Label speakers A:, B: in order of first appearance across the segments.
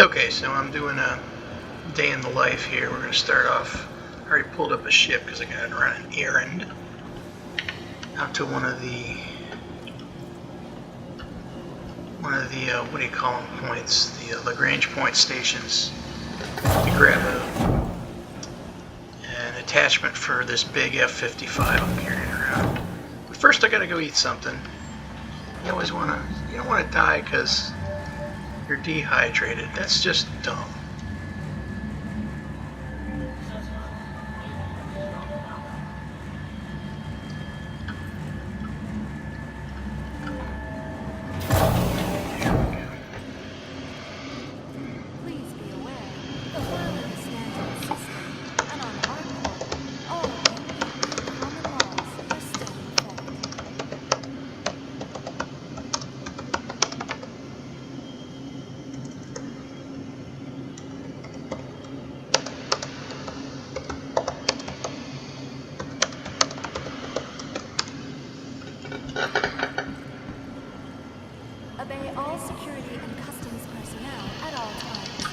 A: Okay, so I'm doing a day in the life here. We're going to start off. I already pulled up a ship because I got to run an errand out to one of the what do you call them, points, the Lagrange point stations, to grab an attachment for this big F-55 I'm carrying around. But first I got to go eat something. You don't want to die because you're dehydrated. That's just dumb.
B: Obey all security and customs personnel at all times.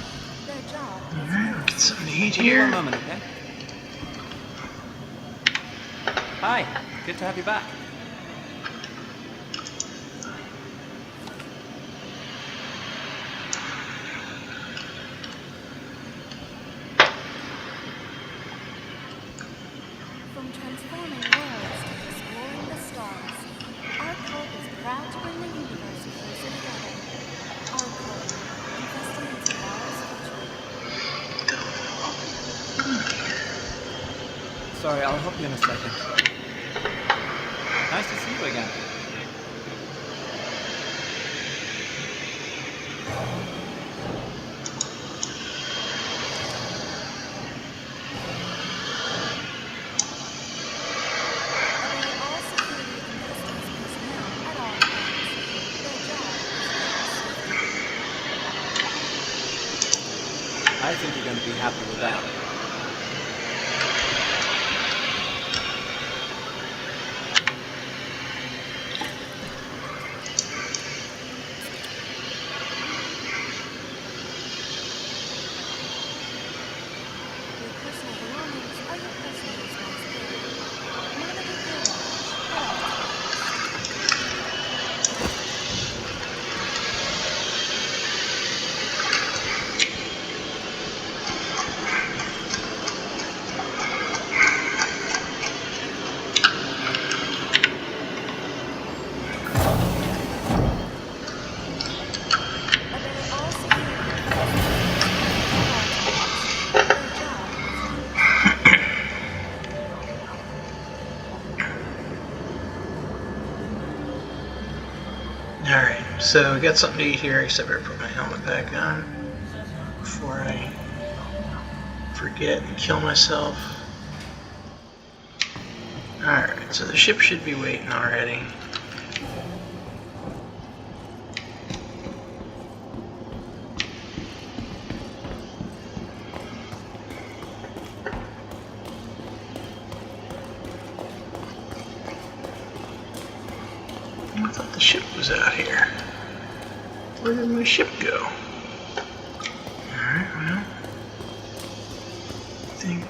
B: Their job is
A: Alright, we'll get something to eat
C: Give me
A: here.
C: 1 moment, okay? Hi, good to have you back.
B: from transforming worlds to exploring the stars. Our cult is proud to bring the universe closer together. Our cult, investing in tomorrow's future.
C: Sorry, I'll help you in a second. Nice to see you again.
B: Obey all security and customs personnel at all times. Their job is
C: I think you're going to be happy with that.
B: your personal belongings are your personal responsibility. Monitor your luggage at all times. Obey all security and
A: Alright, so we got something to eat here, except I better put my helmet back on before I forget and kill myself. Alright, so the ship should be waiting already. I thought the ship was out here. Where did my ship go? Alright, well, I think...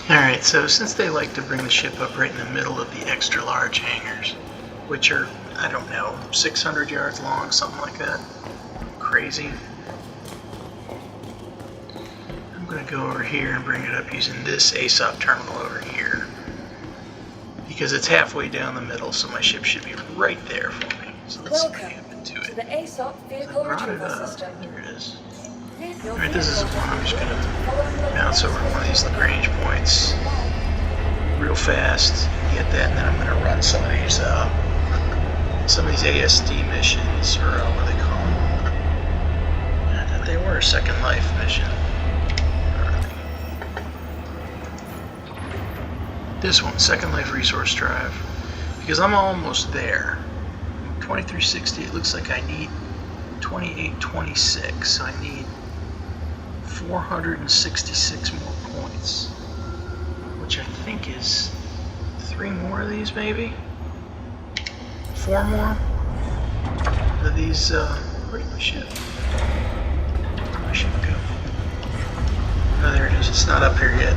A: Alright, so since they like to bring the ship up right in the middle of the extra large hangars, which are, I don't know, 600 yards long, something like that. Crazy. I'm going to go over here and bring it up using this ASOP terminal over here. Because it's halfway down the middle, so my ship should be right there for me. So let's see what happened to
D: to
A: it.
D: the ASOP vehicle
A: Brought it
D: retrieval
A: up.
D: system.
A: There it is.
D: Your
A: Alright, this is
D: vehicle
A: one. I'm just going to
D: following the
A: bounce over to one of these Lagrange points real fast, get that, and then I'm going to run some of these ASD missions, or what do they call them? I thought they were a Second Life mission. Where are they? This one, Second Life Resource Drive, because I'm almost there. 2360, it looks like I need 2826, so I need 466 more points, which I think is 3 more of these, maybe? 4 more of these, where's my ship? Where'd my ship go? Oh, there it is. It's not up here yet.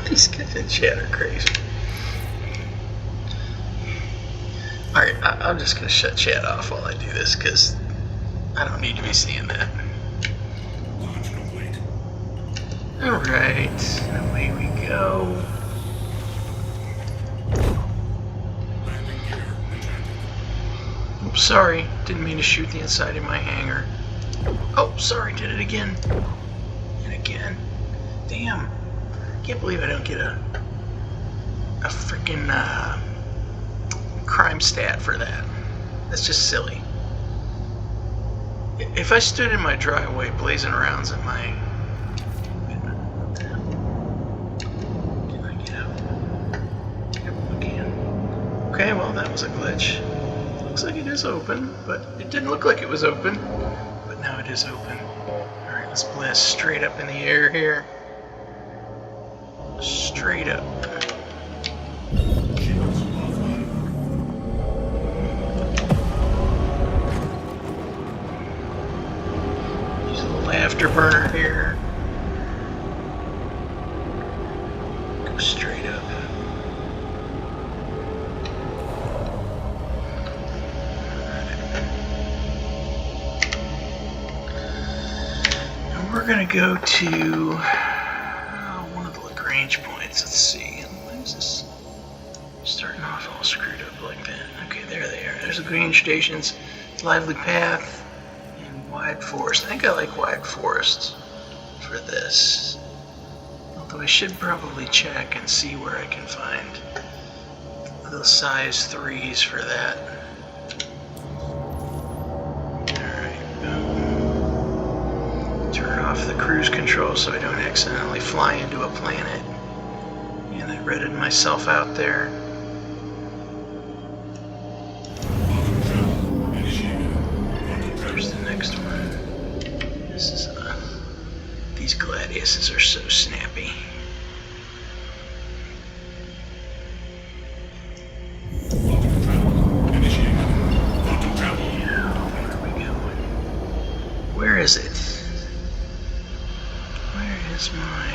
A: These guys in chat are crazy. Alright, I'm just going to shut chat off while I do this because I don't need to be seeing that. Alright, away we go. Oops, sorry, didn't mean to shoot the inside of my hangar. Oh, sorry, did it again. And again. Damn. Can't believe I don't get a freaking crime stat for that. That's just silly. If I stood in my driveway blazing rounds at my... Wait a minute, what the hell? Can I get out? Yep, I can. Okay, well that was a glitch. Looks like it is open, but it didn't look like it was open. But now it is open. Alright, let's blast straight up in the air here. Straight up. Use a little afterburner here. Go straight up. And we're gonna go to points. Let's see. Why is this starting off all screwed up like that? Okay, there they are. There's the Grange stations, Lively Path, and Wide Forest. I think I like Wide Forest for this. Although I should probably check and see where I can find the size 3s for that. Alright, boom. Turn off the cruise control so I don't accidentally fly into a planet. And I redded myself out there. There's the next one. This is these Gladiuses are so snappy. Yeah, where are we going? Where is it? Where is my...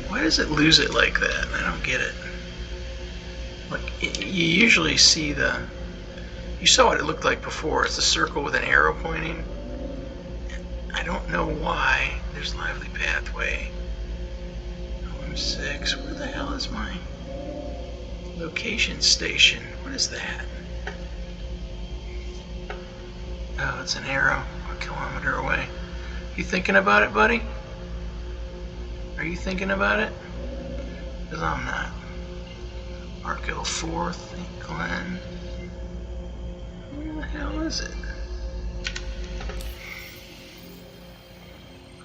A: Why does it lose it like that? I don't get it. Like, you usually see the... You saw what it looked like before. It's a circle with an arrow pointing. I don't know why. There's Lively Pathway. OM6. Where the hell is my location station? What is that? Oh, it's an arrow a kilometer away. You thinking about it, buddy? Are you thinking about it? Because I'm not. Arkell 4th, Glen. Where the hell is it?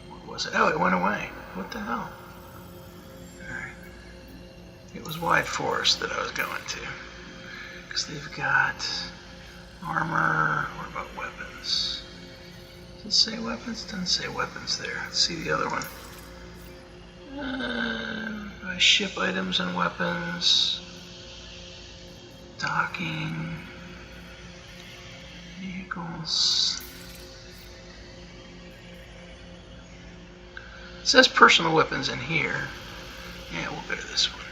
A: What was it? Oh, it went away. What the hell? Alright. It was Wide Forest that I was going to. Because they've got armor. What about weapons? Does it say weapons? Doesn't say weapons there. Let's see the other one. Ship items and weapons. Docking. Vehicles. It says personal weapons in here. Yeah, we'll go to this one.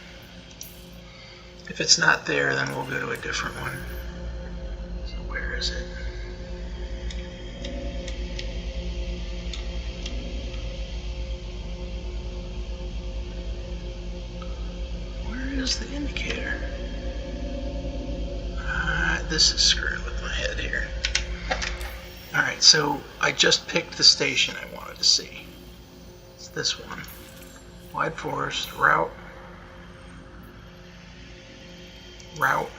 A: If it's not there, then we'll go to a different one. So where is it? Where is the indicator? This is screwing with my head here. Alright, so I just picked the station I wanted to see. It's this one. Wide Forest, route. Route.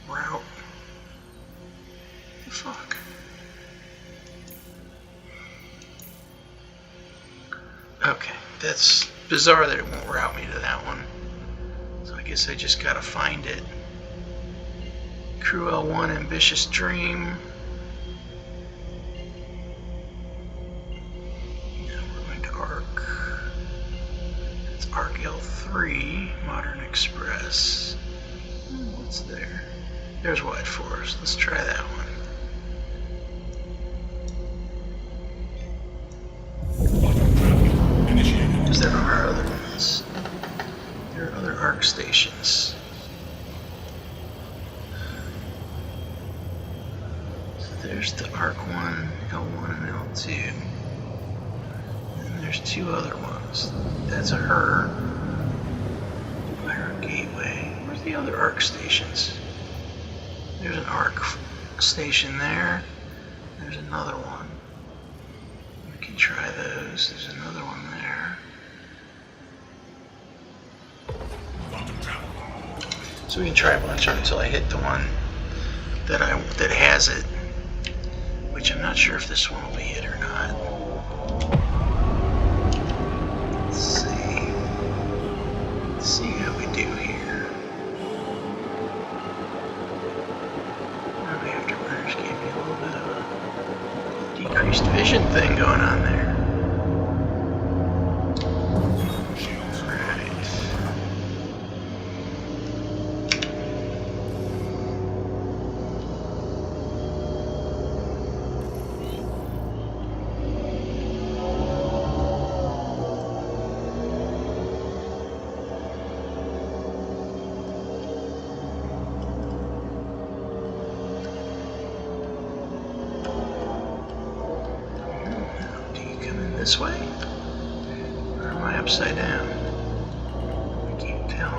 A: Route. The fuck? Okay, that's bizarre that it won't route me to that one. So I guess I just gotta find it. Crew L1 Ambitious Dream. Now we're going to ARC. It's ARC L3, Modern Express. What's there? There's Wide Forest. Let's try that one. Because there are other ones. There are other ARC stations. There's the ARC 1, L1, and L2. And there's two other ones. That's a her. Fire Gateway. Where's the other ARC stations? There's an ARC station there. There's another one. We can try those. There's another one there. So we can try a bunch of them until I hit the one that has it. Which I'm not sure if this one will be hit or not. Let's see. Let's see how we do here. Maybe Afterburners gave me a little bit of a decreased vision thing going on there. This way? Or am I upside down? I can't tell.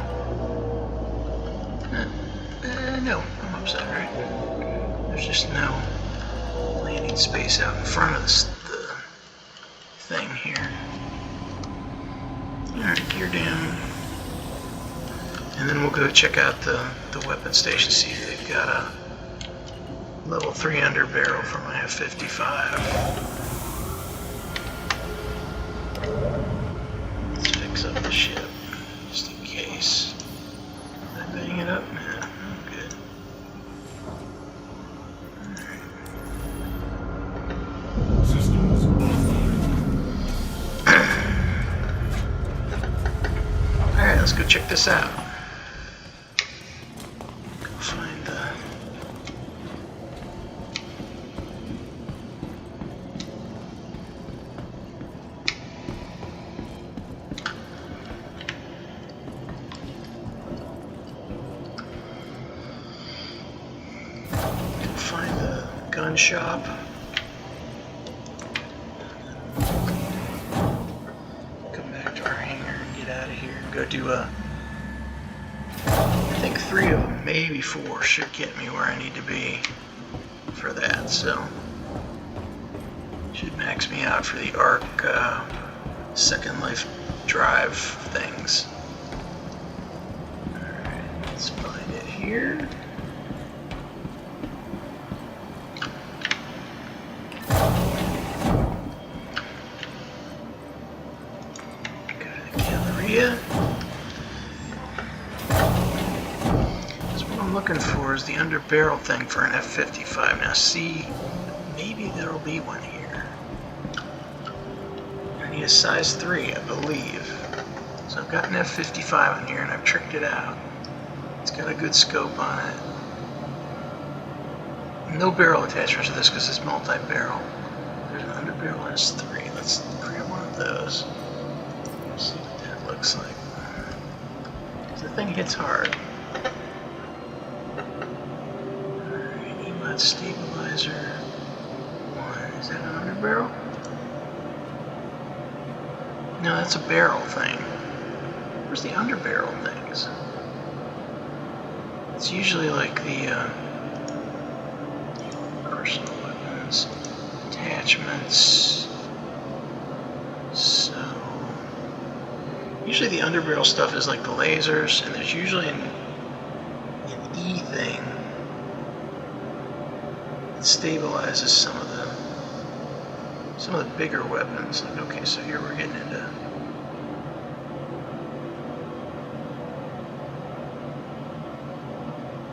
A: No, I'm upside right. There's just no landing space out in front of the thing here. Alright, gear down. And then we'll go check out the weapon station, see if they've got a level 3 underbarrel for my F-55. Let's fix up the ship, just in case. Did I bang it up? No, I'm good. Alright, let's go check this out. Find the... gun shop. Come back to our hangar and get out of here and go do I think 3 of them, maybe 4 should get me where I need to be for that, so should max me out for the ARC Second Life drive things. Alright, let's find it here. ya. So what I'm looking for is the under barrel thing for an F-55. Now see, maybe there'll be one here. I need a size 3, I believe. So I've got an F-55 in here and I've tricked it out. It's got a good scope on it. No barrel attachments to this because it's multi-barrel. There's an underbarrel S3. Let's grab one of those. See what that looks like. The thing hits hard. Alright, EMOD stabilizer 1. Is that an underbarrel? No, that's a barrel thing. Where's the underbarrel things? It's usually like the personal weapons, attachments. So usually the underbarrel stuff is like the lasers, and there's usually an E thing that stabilizes some of the bigger weapons. Like, okay, so here we're getting into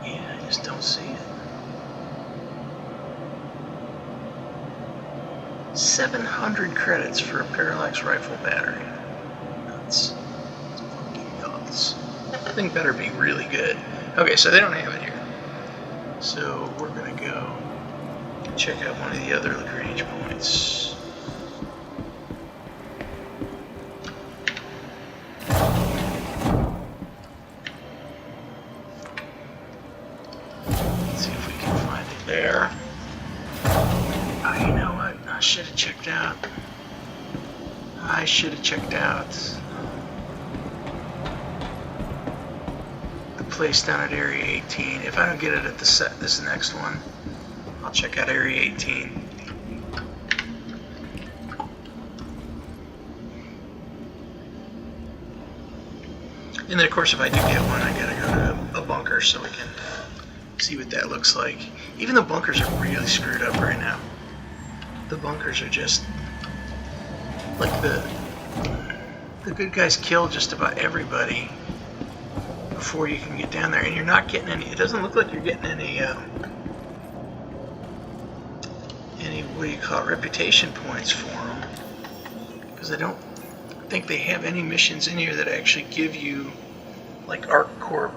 A: I just don't see it. 700 credits for a parallax rifle battery. Nuts. It's fucking nuts. That thing better be really good. Okay, so they don't have it here. So we're gonna go check out one of the other Lagrange points. There. Oh, you know what? I should have checked out. The place down at Area 18. If I don't get it at this next one, I'll check out Area 18. And then, of course, if I do get one, I gotta go to a bunker so we can see what that looks like. Even the bunkers are really screwed up right now. The bunkers are just like the good guys kill just about everybody before you can get down there, and you're not getting any. It doesn't look like you're getting any what do you call it, reputation points for them, because I don't think they have any missions in here that actually give you like ArcCorp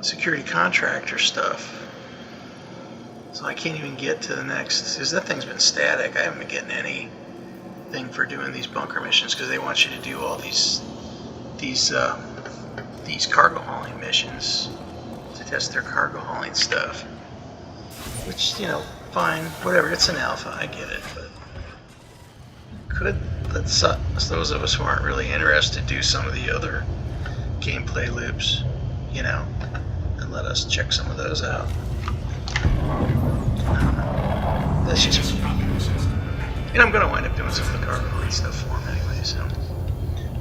A: security contractor stuff. So I can't even get to the next, because that thing's been static. I haven't been getting anything for doing these bunker missions because they want you to do all these cargo hauling missions to test their cargo hauling stuff. Which, you know, fine, whatever. It's an alpha, I get it, but could those of us who aren't really interested do some of the other gameplay loops, you know, and let us check some of those out. That's just me. And I'm going to wind up doing some of the cargo hauling stuff for them anyway, so.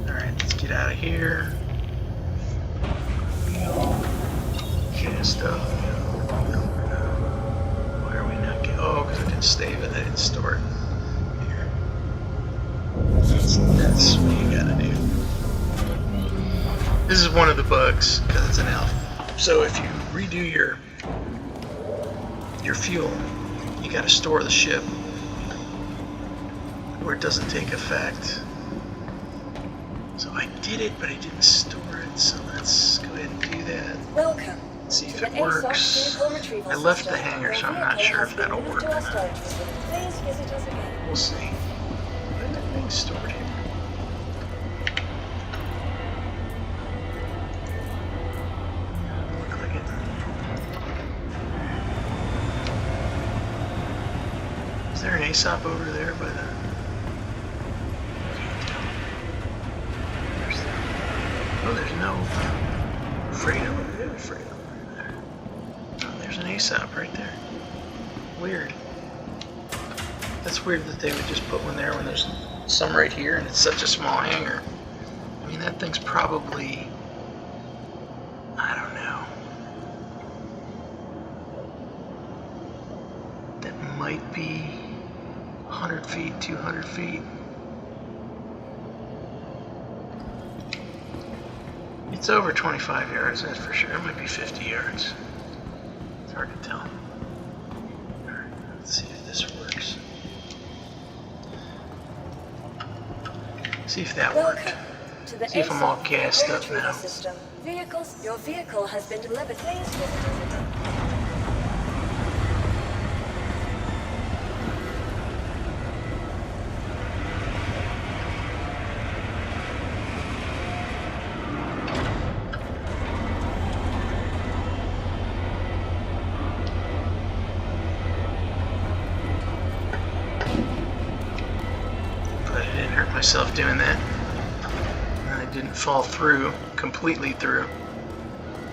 A: Alright, let's get out of here. Okay, stuff. Why are we not getting... Oh, because I didn't save it. I didn't store it. Here. That's what you gotta do. This is one of the bugs, because it's an alpha. So if you redo your fuel, you gotta store the ship where it doesn't take effect. So I did it, but I didn't store it, so let's go ahead and do that.
D: Welcome.
A: See if
D: to
A: it
D: the
A: works.
D: ASOC vehicle retrieval
A: I left the
D: system.
A: hangar, so
D: Your
A: I'm not
D: vehicle
A: sure
D: has
A: if
D: been
A: that'll
D: moved
A: work
D: to
A: or
D: our
A: not.
D: storage facility. Please visit us again.
A: We'll see. Why is that thing stored here? Doesn't look like it. Is there an ASOP over there by the... Oh, there's no freight over there. There's freight over there. Oh, there's an ASOP right there. Weird. That's weird that they would just put one there when there's some right here and it's such a small hangar. I mean, that thing's probably... I don't know. That might be 100 feet, 200 feet. It's over 25 yards, that's for sure. It might be 50 yards. It's hard to tell. Alright, let's see if this works. See if that worked.
D: Welcome to the
A: See if I'm all
D: ASOP
A: gassed
D: vehicle
A: up
D: retrieval
A: now.
D: system. Your vehicle has been delivered. Please visit us again.
A: But I didn't hurt myself doing that. And I didn't fall through, completely through.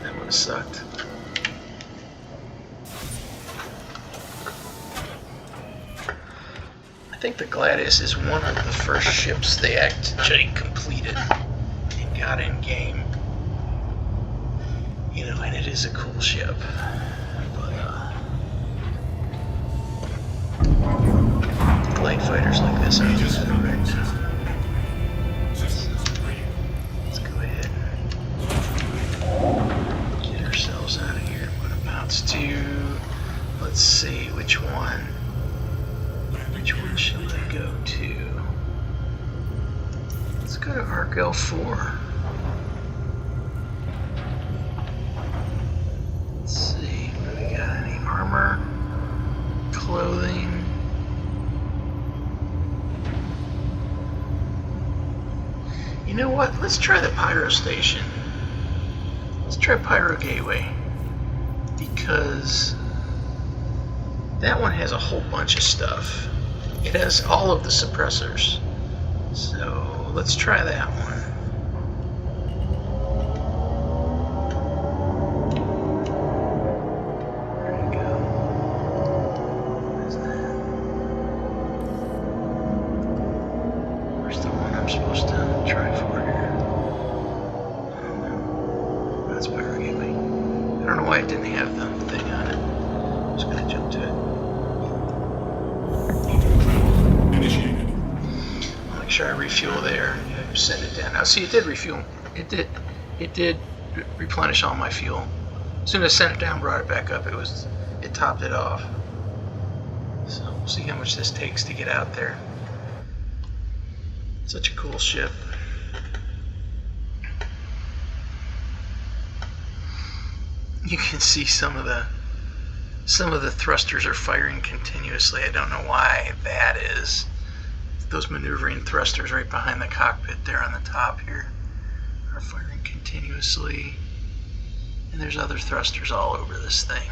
A: That would have sucked. I think the Gladius is one of the first ships they actually completed and got in game. You know, and it is a cool ship. But, light fighters like this are just good right now. Let's go ahead and get ourselves out of here. What amounts to, let's see, which one? Which one shall I go to? Let's go to Arc 4. Let's see, what do we got? Any armor? Clothing? You know what? Let's try the Pyro Station. Let's try Pyro Gateway. Because that one has a whole bunch of stuff. It has all of the suppressors. So let's try that one. There we go. What is that? Where's the one I'm supposed to try for here? I don't know. That's Pyro Gateway. I don't know why it didn't have the thing on it. I'm just gonna jump to it.
E: Initiated.
A: I'll make sure I refuel there. Yeah, send it down. Now see, it did refuel. It did replenish all my fuel. As soon as I sent it down, brought it back up, it topped it off. So we'll see how much this takes to get out there. Such a cool ship. You can see some of the thrusters are firing continuously. I don't know why that is. Those maneuvering thrusters right behind the cockpit there on the top here are firing continuously. And there's other thrusters all over this thing.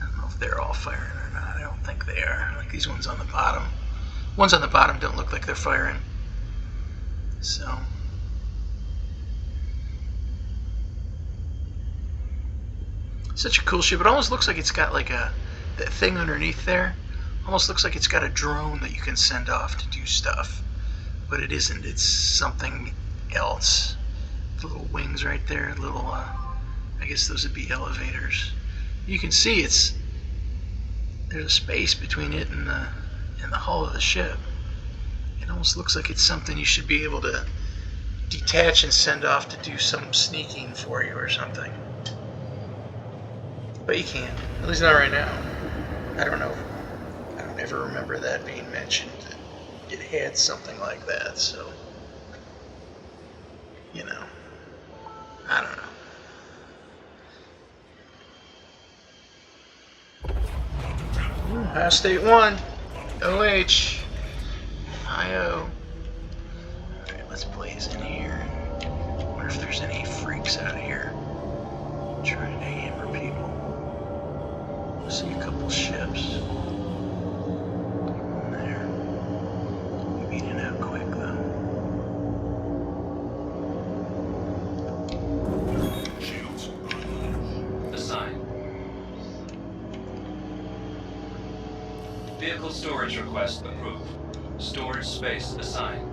A: I don't know if they're all firing or not. I don't think they are. Like these ones on the bottom. Ones on the bottom don't look like they're firing. So such a cool ship. It almost looks like it's got like that thing underneath there. Almost looks like it's got a drone that you can send off to do stuff. But it isn't. It's something else. The little wings right there. Little, I guess those would be elevators. You can see there's a space between it and the hull of the ship. It almost looks like it's something you should be able to detach and send off to do some sneaking for you or something. But you can't. At least not right now. I don't know. I don't ever remember that being mentioned. It had something like that, so you know. I don't know. Ohio State 1. OH. IO. Alright, let's blaze in here. Wonder if there's any freaks out here trying to hammer people. I see a couple ships. There. We beat it out quick though.
E: Shields.
F: Assign. Vehicle storage request approved. Storage space assigned.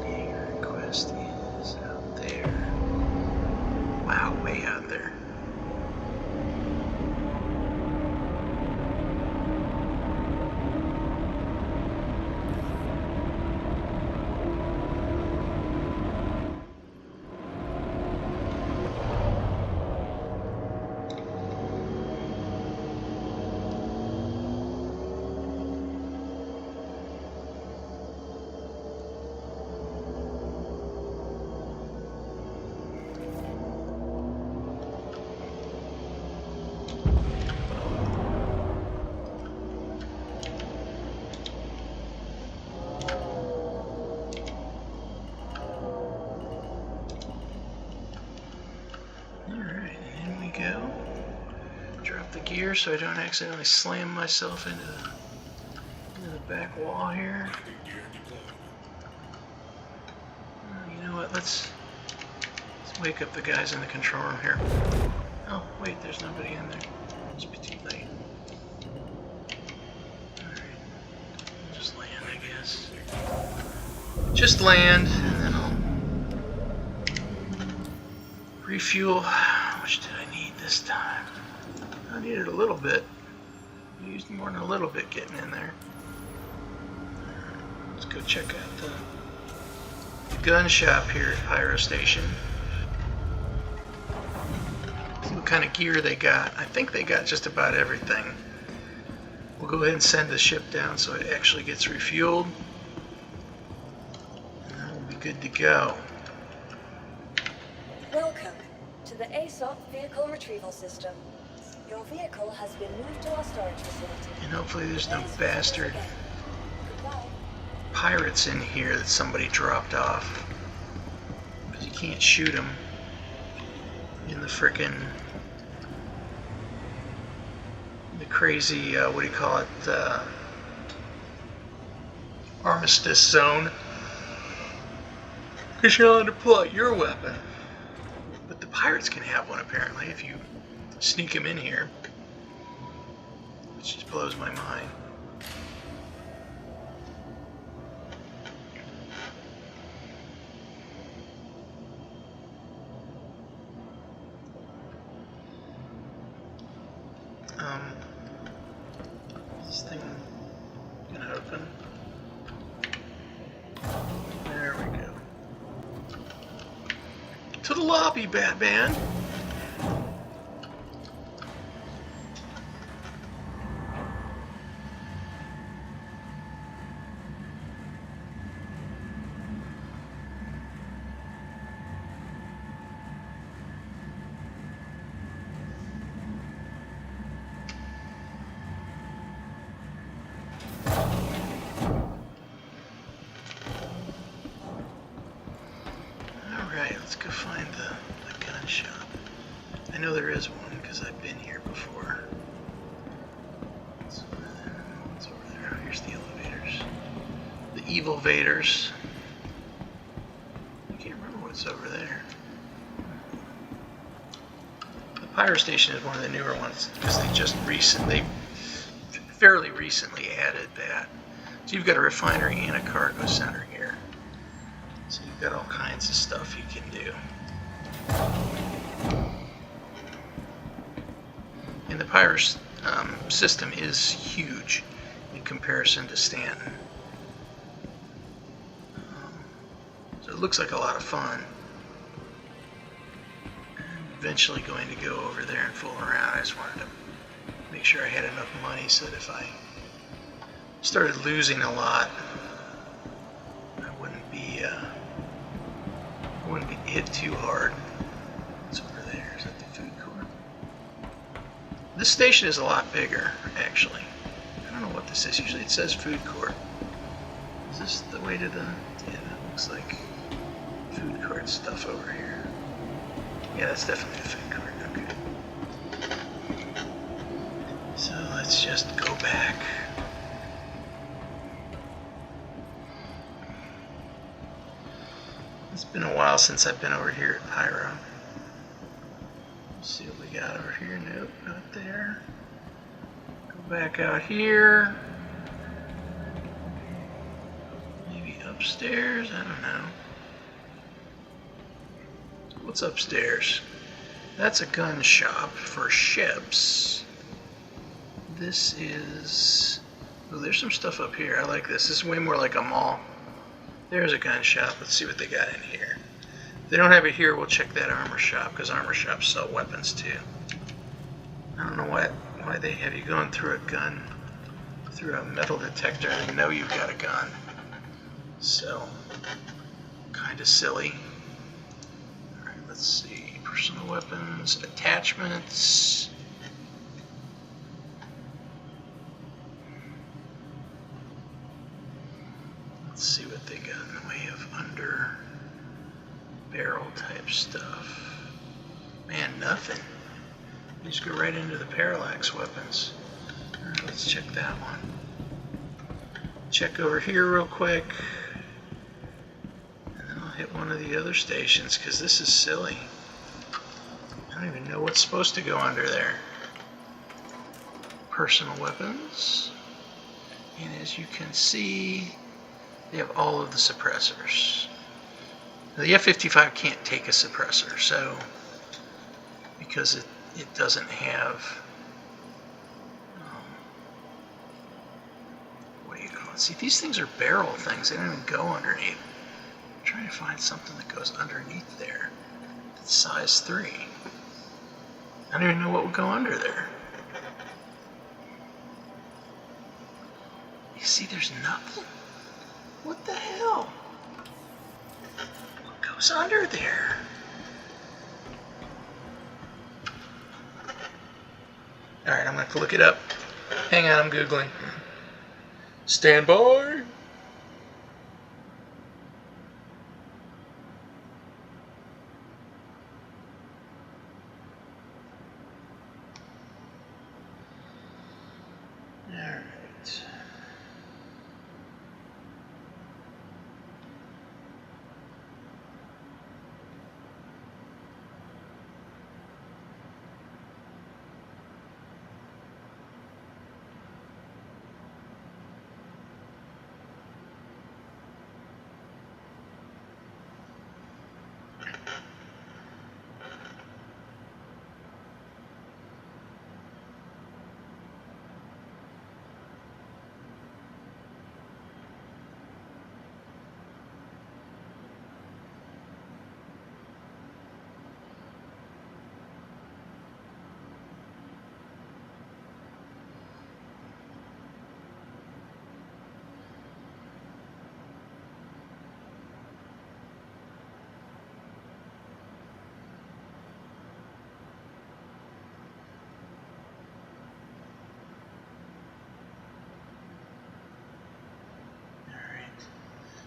A: Hangar request is out there. Wow, way out there. here so I don't accidentally slam myself into the back wall here.
E: Gear deployed.
A: You know what? Let's wake up the guys in the control room here. Oh, wait, there's nobody in there. Must be too late. Alright. Just land, I guess. Just land, and then I'll refuel. How much did I need this time? I needed a little bit. I used more than a little bit getting in there. Let's go check out the gun shop here at Pyro Station. See what kind of gear they got. I think they got just about everything. We'll go ahead and send the ship down so it actually gets refueled. And then we'll be good to go.
D: Welcome to the ASOP Vehicle Retrieval System. Your vehicle has been moved to our storage facility.
A: And hopefully there's no bastard
D: Goodbye.
A: pirates in here that somebody dropped off. Because you can't shoot them in the frickin' the crazy, what do you call it, armistice zone. Because you're allowed to pull out your weapon. But the pirates can have one apparently if you sneak them in here. Which just blows my mind. Is this thing gonna open? There we go. To the lobby, Batman! Alright, let's go find the gun shop. I know there is one because I've been here before. What's over there? Oh, here's the elevators. The evil vaders. I can't remember what's over there. The Pyro Station is one of the newer ones because they fairly recently added that. So you've got a refinery and a cargo center here. So you've got all kinds of stuff you can do. And the Pyro system is huge in comparison to Stanton. So it looks like a lot of fun. I'm eventually going to go over there and fool around. I just wanted to make sure I had enough money so that if I started losing a lot, I wouldn't be hit too hard. What's over there? Is that the food court? This station is a lot bigger, actually. I don't know what this is. Usually it says food court. Is this the way to the... Yeah, that looks like food court stuff over here. Yeah, that's definitely a food court. Okay. So let's just go back. It's been a while since I've been over here at Pyro. Let's see what we got over here. Nope, not there. Go back out here. Maybe upstairs? I don't know. What's upstairs? That's a gun shop for ships. This is... Oh, there's some stuff up here. I like this. This is way more like a mall. There's a gun shop. Let's see what they got in here. If they don't have it here, we'll check that armor shop, because armor shops sell weapons too. I don't know why they have you going through a metal detector and know you've got a gun. So, kind of silly. Alright, let's see. Personal weapons, attachments. Let's see what they got in the way of under barrel type stuff. Man, nothing. You just go right into the parallax weapons. Alright, let's check that one. Check over here real quick. And then I'll hit one of the other stations, because this is silly. I don't even know what's supposed to go under there. Personal weapons. And as you can see, they have all of the suppressors. Now, the F-55 can't take a suppressor, so because it doesn't have what do you call it? See, these things are barrel things. They don't even go underneath. I'm trying to find something that goes underneath there. It's size 3. I don't even know what would go under there. You see, there's nothing. What the hell? What goes under there? Alright, I'm going to have to look it up. Hang on, I'm Googling. Stand by. Alright.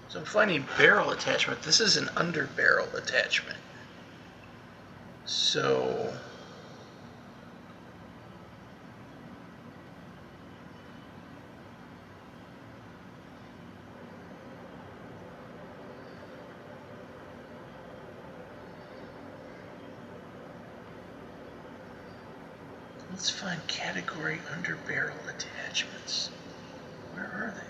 A: So I'm finding barrel attachment. This is an under barrel attachment. So let's find category under barrel attachments. Where are they?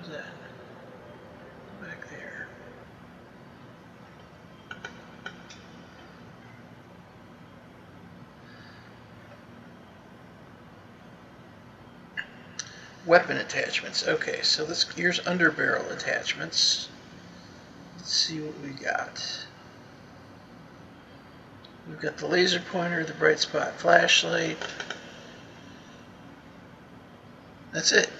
A: That back there. Weapon attachments. Okay, so here's under barrel attachments. Let's see what we got. We've got the laser pointer, the bright spot flashlight. That's it.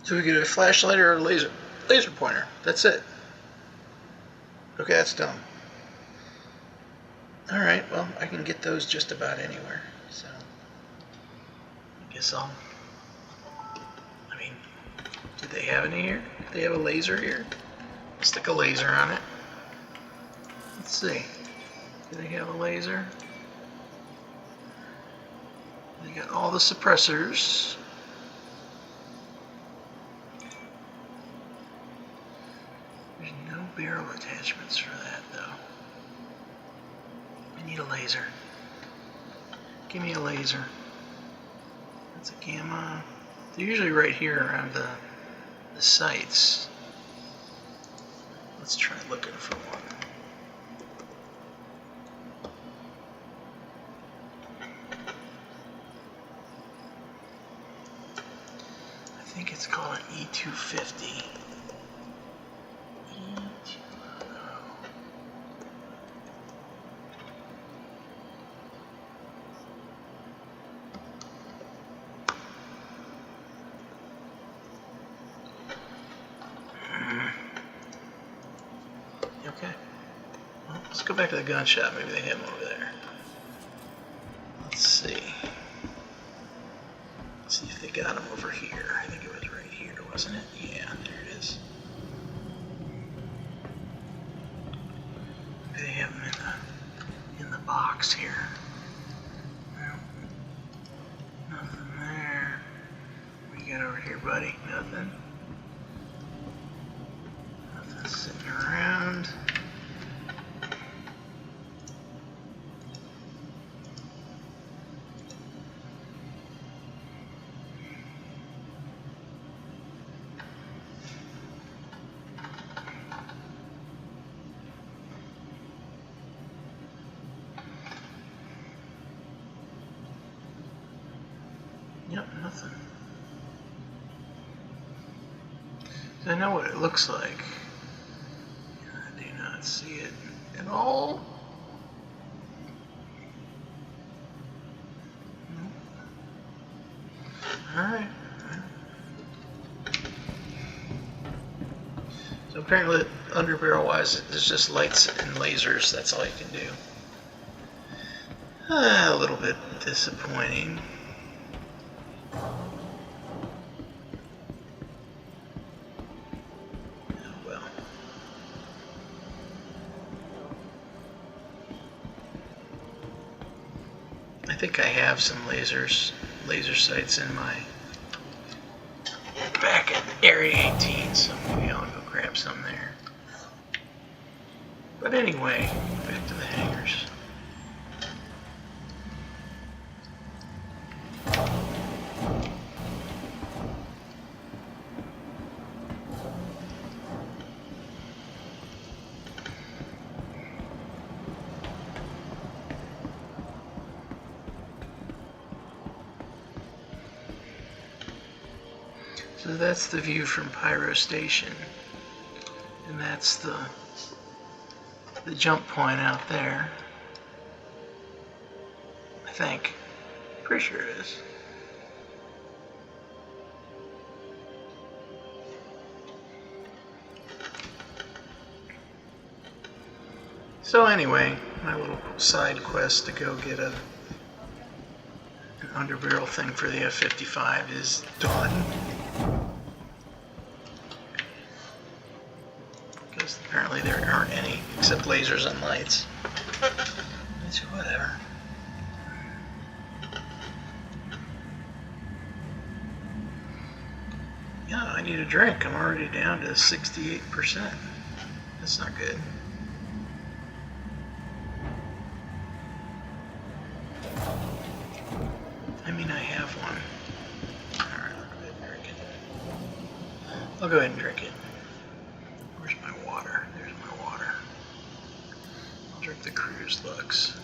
A: So we get a flashlight or a laser pointer. That's it. Okay, that's done. Alright, well, I can get those just about anywhere. So, I guess I mean, do they have any here? Do they have a laser here? Stick a laser on it. Let's see. Do they have a laser? They got all the suppressors. There's no barrel attachments for that, though. I need a laser. Give me a laser. That's a gamma. They're usually right here around the sights. Let's try looking for one. I think it's called an E250. Okay. Well, let's go back to the gun shop. Maybe they have them over there. Let's see. Let's see if they got them over here. nothing. I know what it looks like. I do not see it at all. Alright. So apparently, underbarrel wise, there's just lights and lasers. That's all you can do. A little bit disappointing. Oh well. I think I have some laser sights in my back at Area 18, so maybe I'll go grab some there. But anyway, back to the hangars. So that's the view from Pyro Station, and that's the jump point out there. I think. Pretty sure it is. So anyway, my little side quest to go get an underbarrel thing for the F-55 is done. Because apparently there aren't any except lasers and lights. Which, whatever. Yeah, I need a drink. I'm already down to 68%. That's not good. I mean, I have one. Alright, I'll go ahead and drink it. I'll go ahead and drink it. Where's my water? There's my water. I'll drink the Cruise Lux.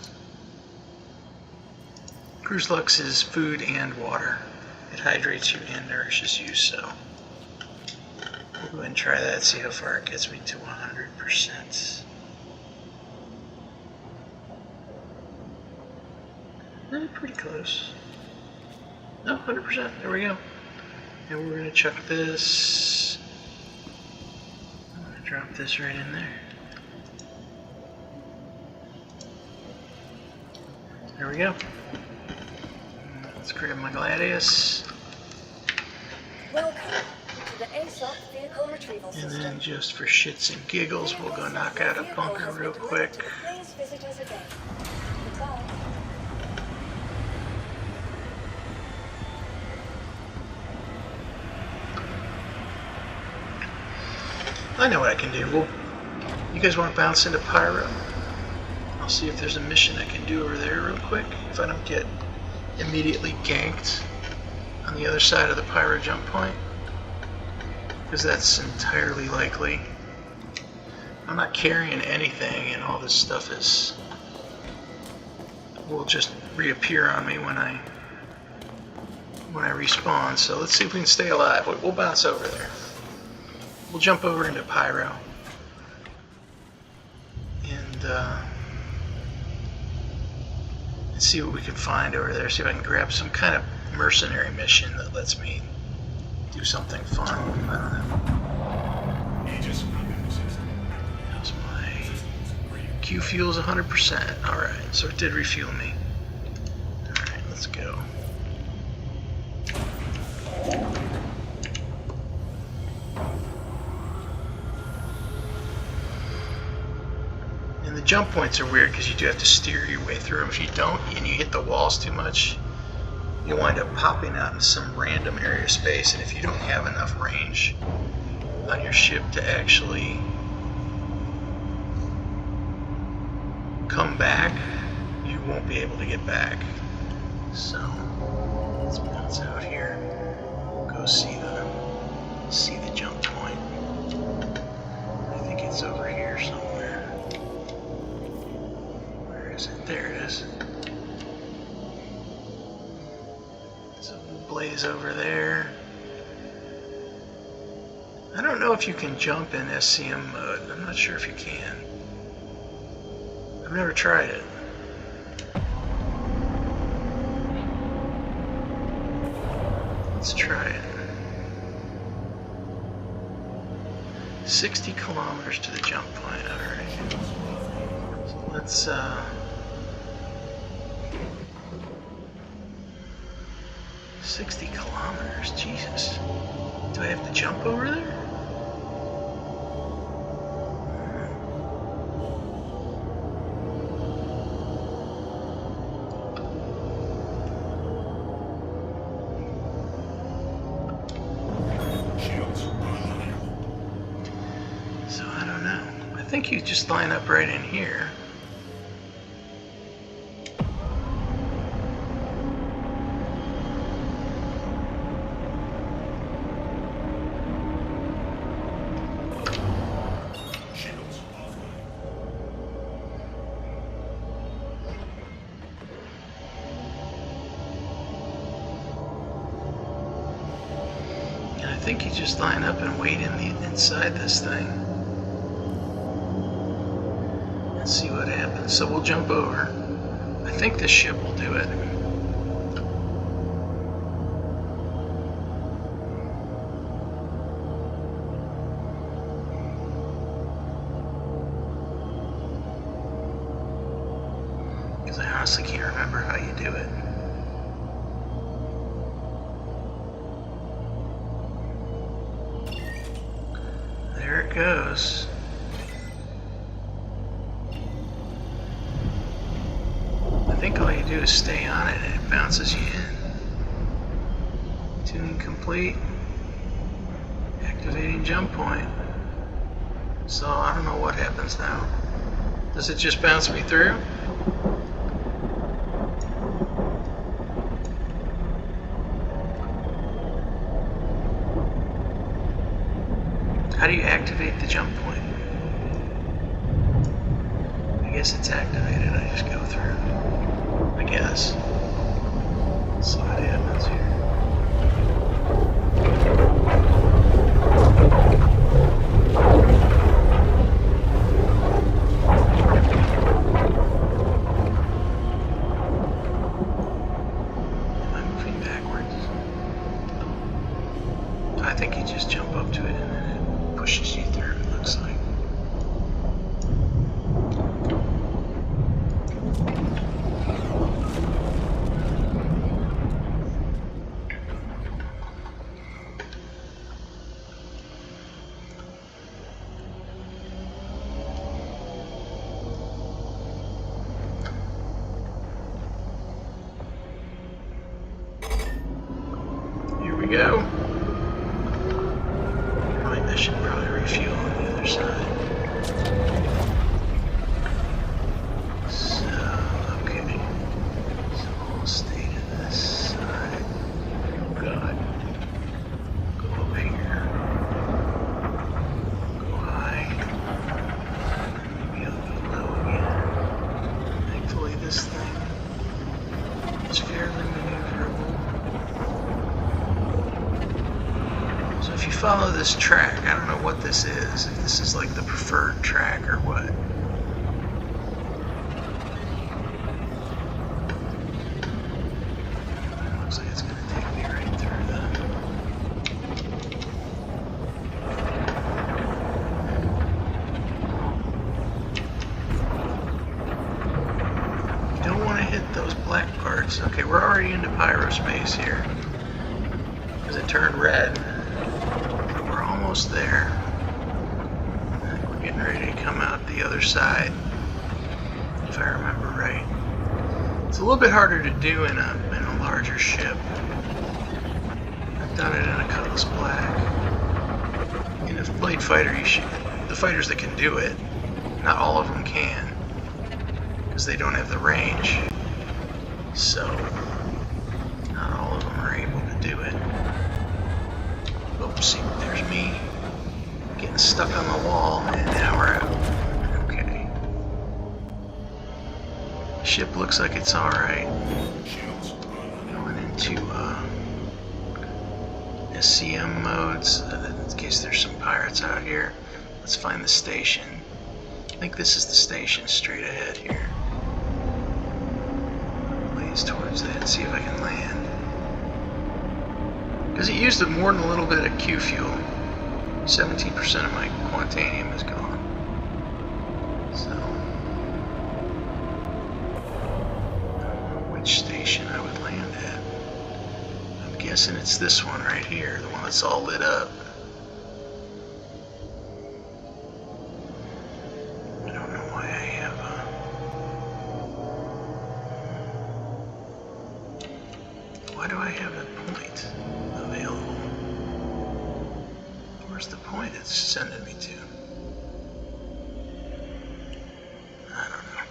A: Cruise Lux is food and water. It hydrates you and nourishes you, so we'll go ahead and try that, see how far it gets me to 100%. Pretty close. No, 100%. There we go. And we're going to chuck this. I'm going to drop this right in there. There we go. Let's grab my Gladius.
D: Welcome to the ASOP vehicle retrieval
A: And
D: system.
A: then just for shits and giggles, we'll go knock out a bunker real quick.
D: Please visit us again. Goodbye.
A: I know what I can do. Well, you guys want to bounce into Pyro? I'll see if there's a mission I can do over there real quick. If I don't get immediately ganked on the other side of the Pyro jump point. Because that's entirely likely. I'm not carrying anything, and all this stuff will just reappear on me when I respawn. So let's see if we can stay alive. We'll bounce over there. We'll jump over into Pyro and see what we can find over there. See if I can grab some kind of mercenary mission that lets me do something fun. I don't know.
E: Aegis combat system.
A: How's my
E: Systems green.
A: Q fuel's 100%. Alright, so it did refuel me. Alright, let's go. And the jump points are weird because you do have to steer your way through them. If you don't and you hit the walls too much, you wind up popping out in some random area of space. And if you don't have enough range on your ship to actually come back, you won't be able to get back. So let's bounce out here. We'll go see the jump point. I think it's over here somewhere. Where is it? There it is. It's a displays over there. I don't know if you can jump in SCM mode. I'm not sure if you can. I've never tried it. Let's try it. 60 kilometers to the jump point, alright. So let's, 60 kilometers, Jesus. Do I have to jump over there?
E: Shields online.
A: So I don't know. I think you just line up right in here.
E: Shields offline.
A: And I think you just line up and wait inside this thing. And see what happens. So we'll jump over. I think this ship will do it. Because I honestly can't remember how you do it. There it goes. I think all you do is stay on it and it bounces you in. Tuning complete. Activating jump point. So I don't know what happens now. Does it just bounce me through? How do you activate the jump point? I guess it's activated. I just go through. I guess. Let's see what happens here. Am I moving backwards? I think you just jump up to it and then it pushes you through, it looks like. Here we go. I should probably refuel on the other side. So, okay. So we'll stay to this side. Oh God. Go up here. Go high. Maybe I'll go low again. Thankfully this thing is fairly maneuverable. So if you follow this track, I don't know what this is, if this is like the preferred track or what. Looks like it's gonna take me right through that. You don't want to hit those black parts. Okay, we're already into pyrospace here. Because it turned red. We're almost there. I think we're getting ready to come out the other side, if I remember right. It's a little bit harder to do in a larger ship. I've done it in a Cutlass Black. In a Blade Fighter, the fighters that can do it, not all of them can, because they don't have the range. So, not all of them are able to do it. Oops, there's me getting stuck on the wall, and now we're out. Okay. Ship looks like it's alright.
E: Shields online.
A: Going into SCM modes, in case there's some pirates out here. Let's find the station. I think this is the station straight ahead here. Blaze towards that, see if I can land. Because it used more than a little bit of Q fuel. 17% of my quantanium is gone. So, I don't know which station I would land at. I'm guessing it's this one right here, the one that's all lit up. I don't know why I have why do I have a point available? Where's the point it's sending me to? I don't know.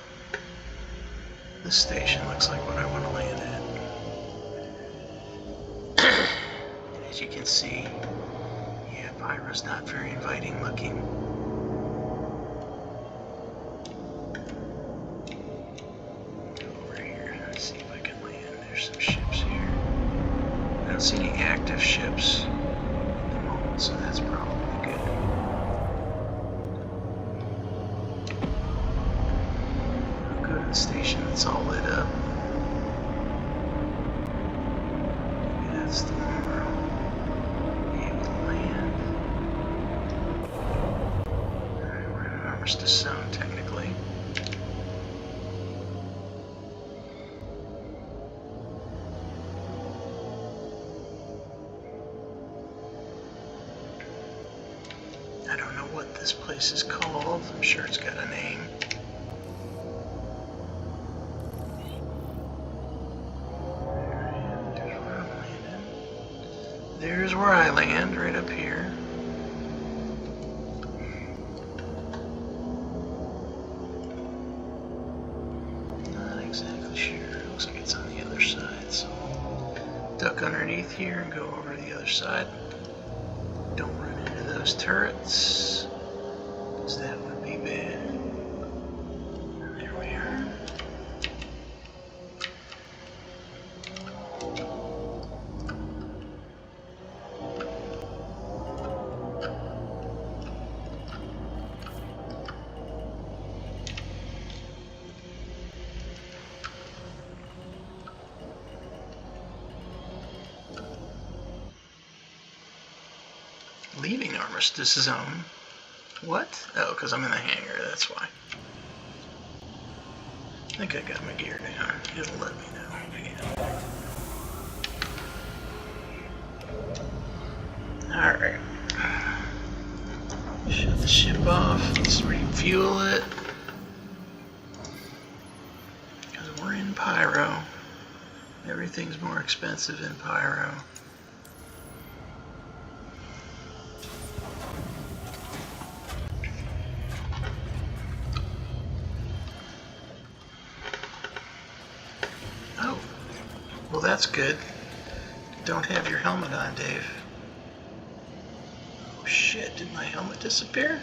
A: This station looks like what I want to land at. And as you can see, yeah, Pyro's not very inviting looking. Over here, let's see if I can land. There's some ships here. I don't see any active ships at the moment, so that's probably good. I'll go to the station that's all lit up. Maybe that's the one where I'll be able to land. Alright, we're in an armistice zone technically. I don't know what this place is called. I'm sure it's got a name. There's where I land, right up here. Not exactly sure. Looks like it's on the other side, so I'll duck underneath here and go over to the other side. Don't run into those turrets, because that would be bad. There we are. Leaving Armistice Zone. What? Oh, because I'm in the hangar, that's why. I think I got my gear down. It'll let me know. Yeah. Alright. Shut the ship off. Let's refuel it. Because we're in Pyro. Everything's more expensive in Pyro. Well, that's good. Don't have your helmet on, Dave. Oh shit, did my helmet disappear?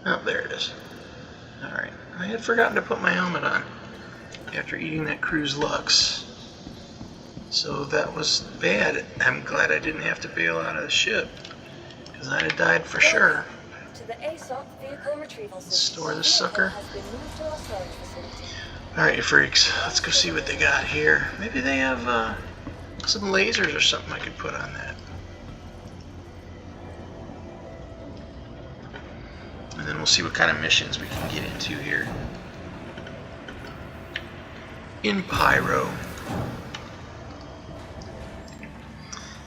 A: Oh, there it is. Alright, I had forgotten to put my helmet on after eating that Cruise Lux. So that was bad. I'm glad I didn't have to bail out of the ship, because I'd have died for sure.
D: To the ASOC vehicle retrieval system.
A: Store this sucker.
D: Has been moved to our storage facility.
A: Alright, you freaks, let's go see what they got here. Maybe they have some lasers or something I could put on that. And then we'll see what kind of missions we can get into here. In Pyro.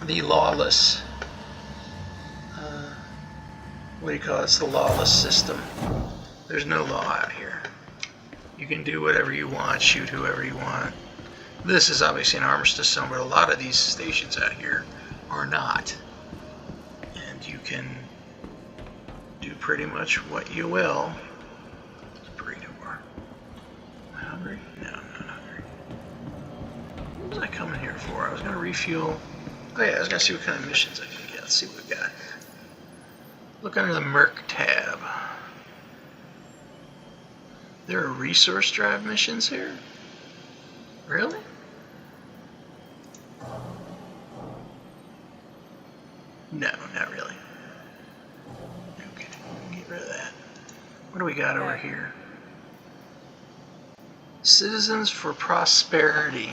A: The Lawless. What do you call it? It's the Lawless system. There's no law out here. You can do whatever you want, shoot whoever you want. This is obviously an armistice zone, but a lot of these stations out here are not. And you can do pretty much what you will. It's burrito bar. Am I hungry? No, I'm not hungry. What was I coming here for? I was going to refuel. Oh yeah, I was going to see what kind of missions I can get. Let's see what we got. Look under the Merc tab. There are resource drive missions here? Really? What do we got over here? Citizens for Prosperity.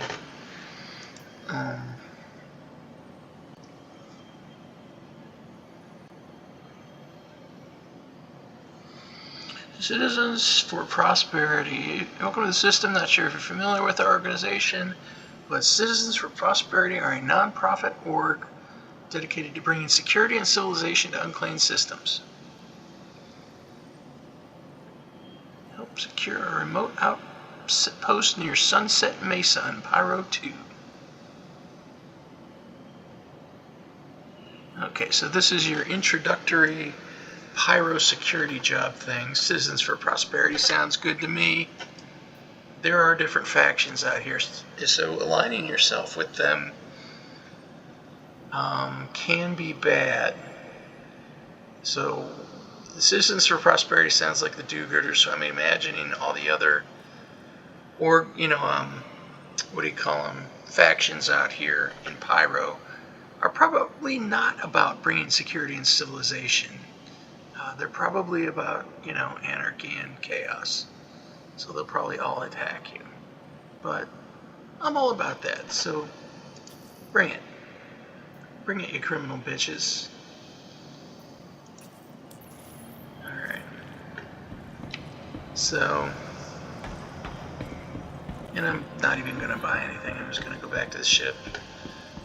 A: Citizens for Prosperity. Welcome to the system. Not sure if you're familiar with our organization, but Citizens for Prosperity are a non-profit org dedicated to bringing security and civilization to unclaimed systems. Help secure a remote outpost near Sunset Mesa in Pyro 2. Okay, so this is your introductory Pyro security job thing. Citizens for Prosperity sounds good to me. There are different factions out here, so aligning yourself with them can be bad. So the Citizens for Prosperity sounds like the do-gooders, so I'm imagining all the other, or what do you call them, factions out here in Pyro are probably not about bringing security and civilization. They're probably about, anarchy and chaos. So they'll probably all attack you. But I'm all about that, so bring it. Bring it, you criminal bitches. Alright. So, and I'm not even going to buy anything. I'm just going to go back to the ship,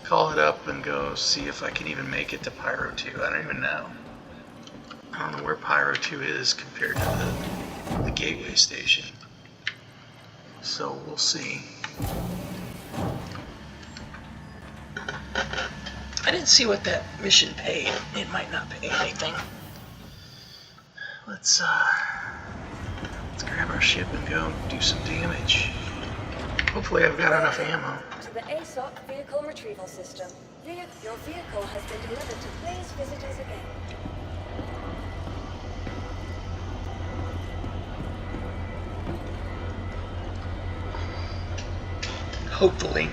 A: call it up, and go see if I can even make it to Pyro 2. I don't even know. I don't know where Pyro 2 is compared to the gateway station. So we'll see. I didn't see what that mission paid. It might not pay anything. Let's grab our ship and go do some damage. Hopefully I've got enough ammo.
D: To the ASOC vehicle retrieval system. Your vehicle has been delivered to please visit us again.
A: Hopefully.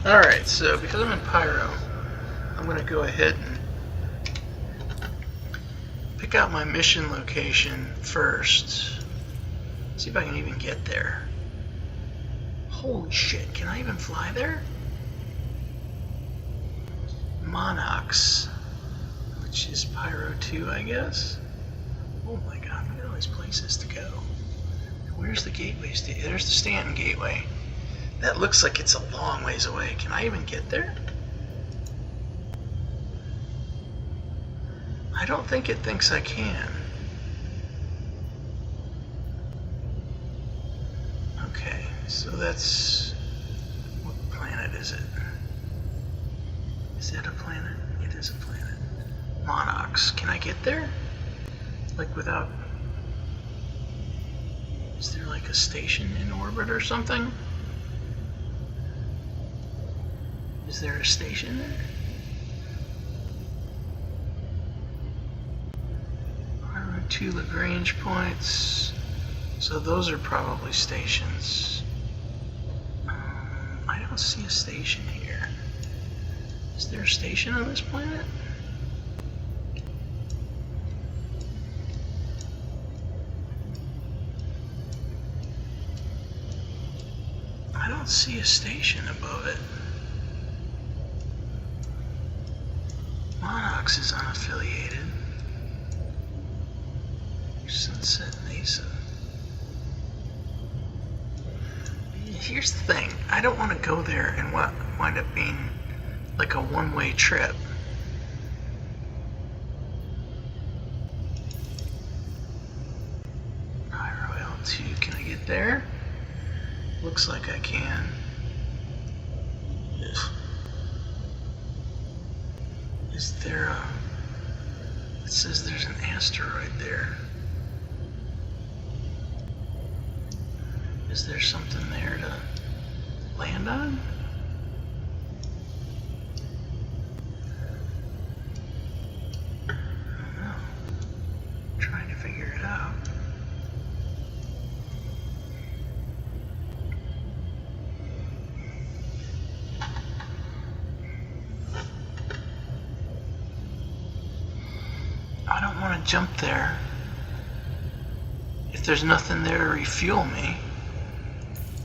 A: Alright, so because I'm in Pyro, I'm going to go ahead and pick out my mission location first. See if I can even get there. Holy shit, can I even fly there? Monox, which is Pyro 2, I guess. Oh my god, look at all these places to go. Where's the gateway? There's the Stanton Gateway. That looks like it's a long ways away. Can I even get there? I don't think it thinks I can. Okay, so that's... what planet is it? Is that a planet? It is a planet. Monox. Can I get there? Like without... is there like a station in orbit or something? Is there a station there? Pyro 2 Lagrange points. So those are probably stations. I don't see a station here. Is there a station on this planet? don't see a station above it. Monox is unaffiliated. Sunset Mesa. Here's the thing. I don't want to go there and wind up being like a one-way trip. Royal 2, can I get there? Looks like I can. Is there a... It says there's an asteroid there. Is there something there to land on? I don't know. I'm trying to figure it out. I don't want to jump there if there's nothing there to refuel me.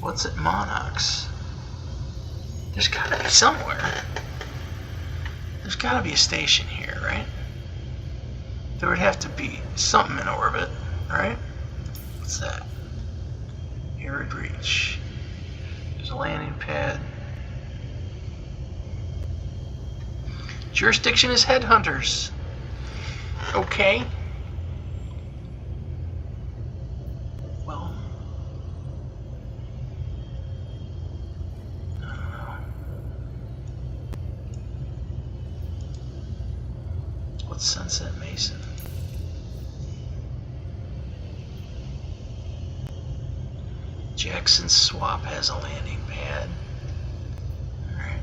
A: What's at Monox? There's gotta be somewhere. There's gotta be a station here, right? There would have to be something in orbit, right? What's that? Arid Reach. There's a landing pad. Jurisdiction is headhunters. Okay. Well, I don't know. What's Sunset Mesa? Jackson Swap has a landing pad. Alright.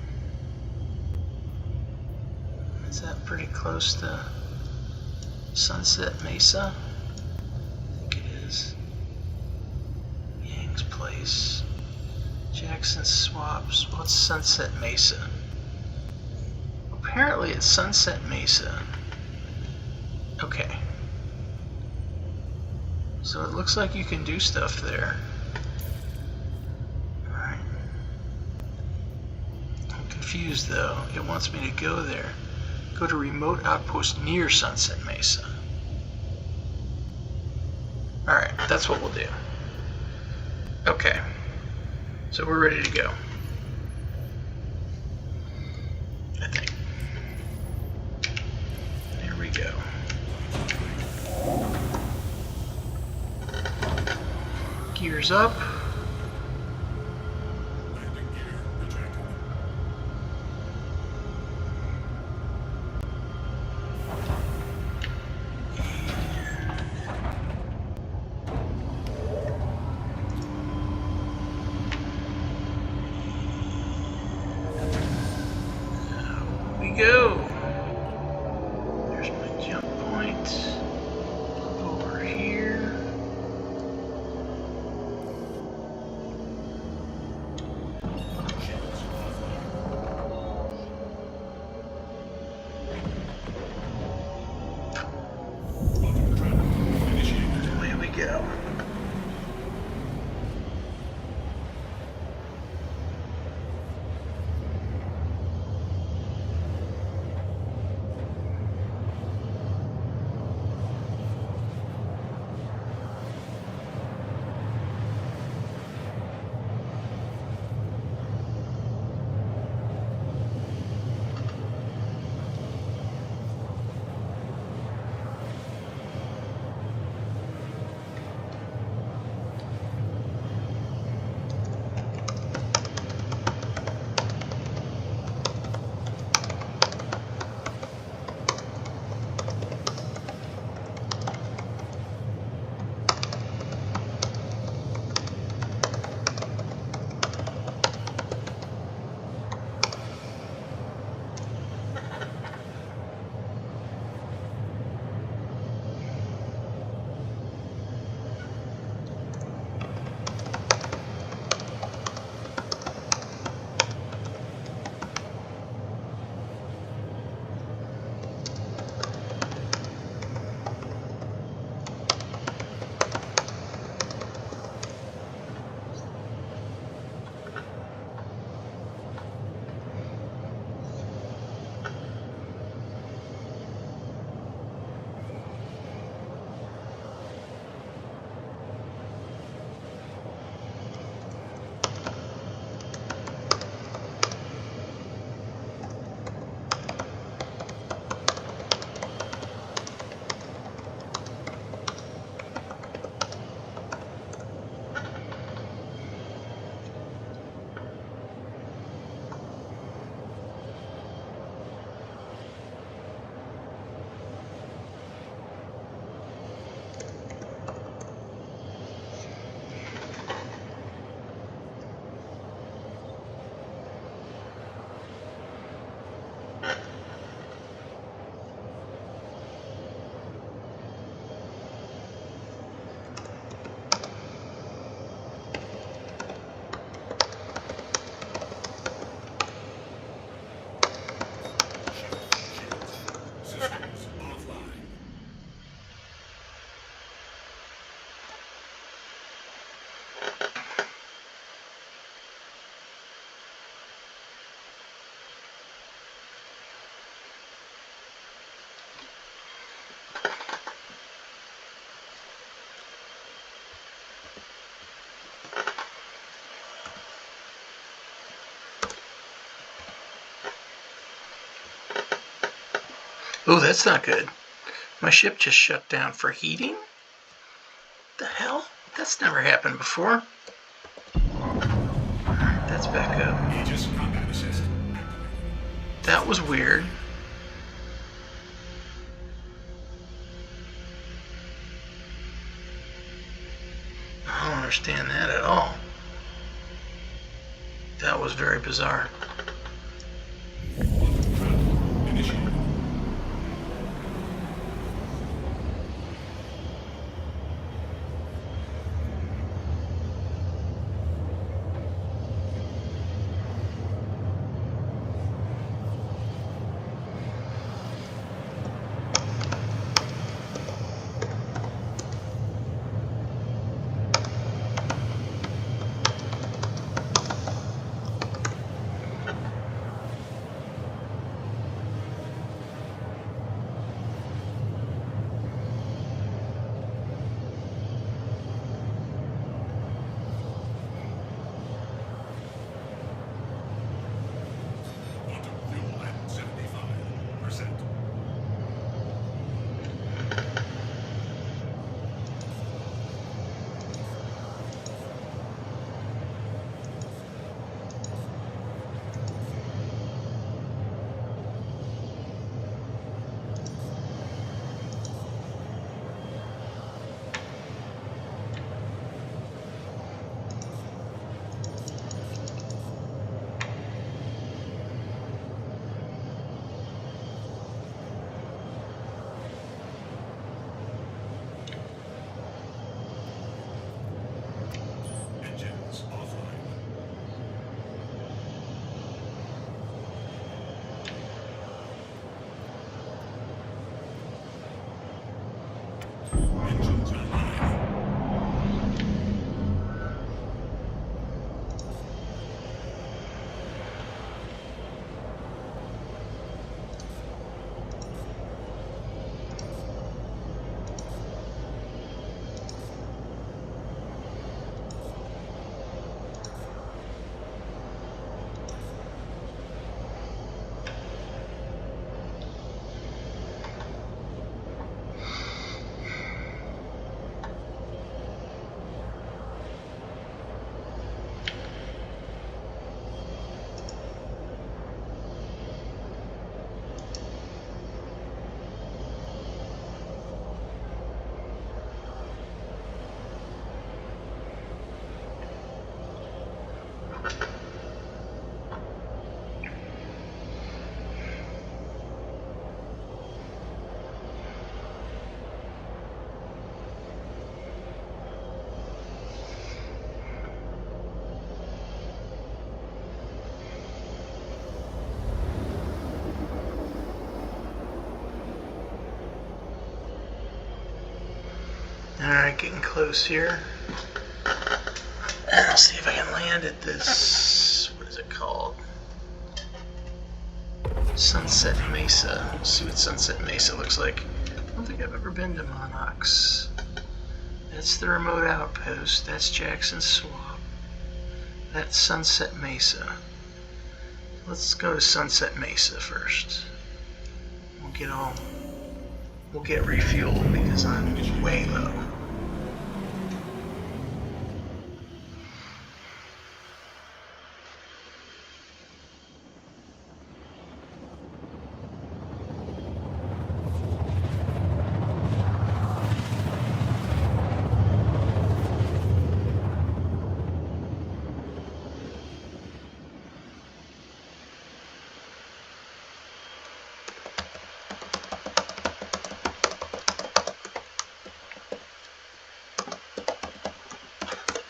A: Is that pretty close to Sunset Mesa? I think it is. Yang's Place. Jackson Swaps. What's Sunset Mesa? Apparently it's Sunset Mesa. Okay. So it looks like you can do stuff there. Alright. I'm confused though. It wants me to go there. Go to remote outpost near Sunset Mesa. Alright, that's what we'll do. Okay. So we're ready to go. I think. Here we go. Gears up.
E: Landing gear ejected.
A: We go. There's my jump point. Up over here. Oh, that's not good. My ship just shut down for heating? The hell? That's never happened before. Alright, that's back up.
E: Aegis combat assist.
A: That was weird. I don't understand that at all. That was very bizarre.
E: Initiated. Quantum fuel at 75%. Engines offline. Engines online.
A: Alright, getting close here. And I'll see if I can land at this, what is it called? Sunset Mesa. Let's see what Sunset Mesa looks like. I don't think I've ever been to Monox. That's the remote outpost. That's Jackson Swamp. That's Sunset Mesa. Let's go to Sunset Mesa first. We'll get refueled because I'm way low.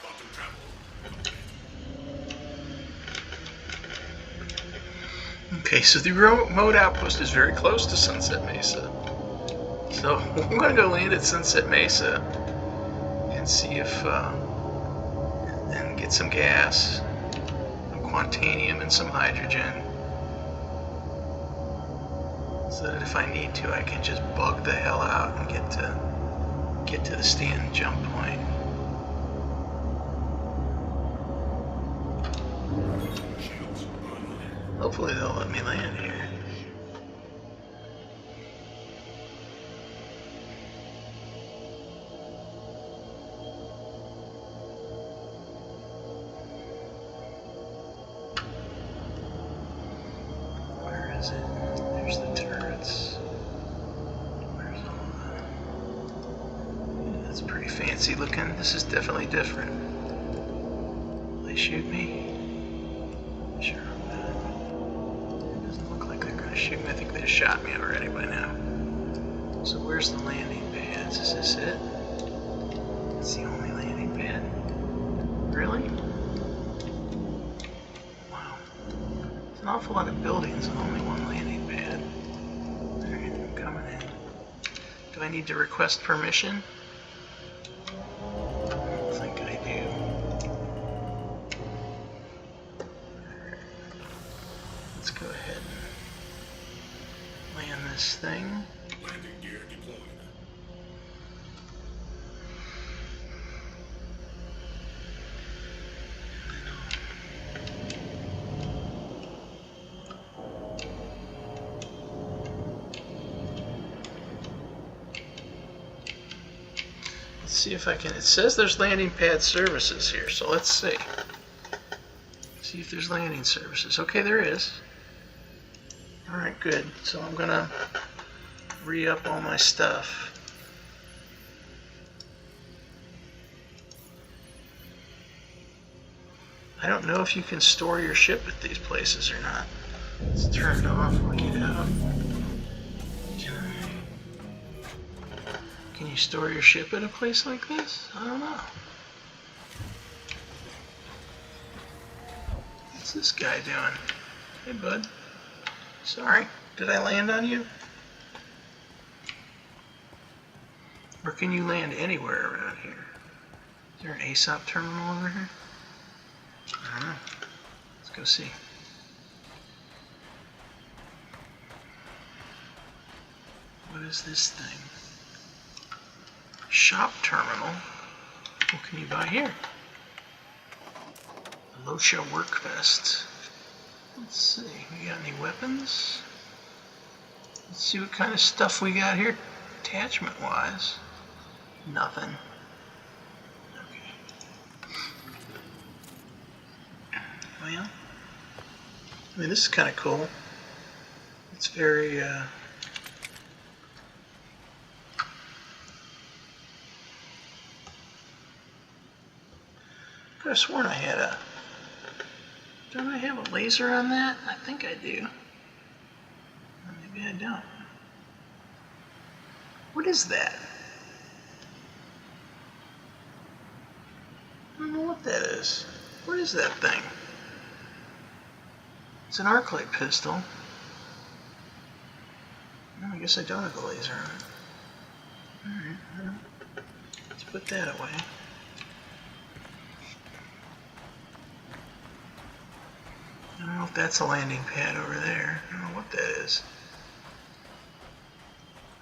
E: Quantum travel.
A: Okay, so the remote outpost is very close to Sunset Mesa. So I'm going to go land at Sunset Mesa and see if, and get some gas, some quantanium, and some hydrogen. So that if I need to, I can just bug the hell out and get to the stand jump point.
E: Shields online.
A: Hopefully they'll let me land here. fancy looking. This is definitely different. Will they shoot me? Sure. It doesn't look like they're gonna shoot me. I think they shot me already by now. So where's the landing pads? Is this it? It's the only landing pad? Really? Wow. It's an awful lot of buildings and only one landing pad. Alright, I'm coming in. Do I need to request permission? I don't think I do. Alright. Let's go ahead and land this thing.
E: Landing gear deployed.
A: Let's see if I can. It says there's landing pad services here, so let's see. See if there's landing services. Okay, there is. Alright, good. So I'm gonna re-up all my stuff. I don't know if you can store your ship at these places or not. Let's turn it off and get out. Can you store your ship at a place like this? I don't know. What's this guy doing? Hey, bud. Sorry. Did I land on you? Or can you land anywhere around here? Is there an ASOP terminal over here? I don't know. Let's go see. What is this thing? Shop terminal. What can you buy here? A Losha work vest. Let's see. We got any weapons? Let's see what kind of stuff we got here, attachment wise. Nothing. Okay. Well, I mean, this is kind of cool. It's very, I could have sworn I had a, don't I have a laser on that? I think I do. Or maybe I don't. What is that? I don't know what that is. What is that thing? It's an arc light pistol. No, I guess I don't have a laser on it. Alright, well, let's put that away. I don't know if that's a landing pad over there. I don't know what that is.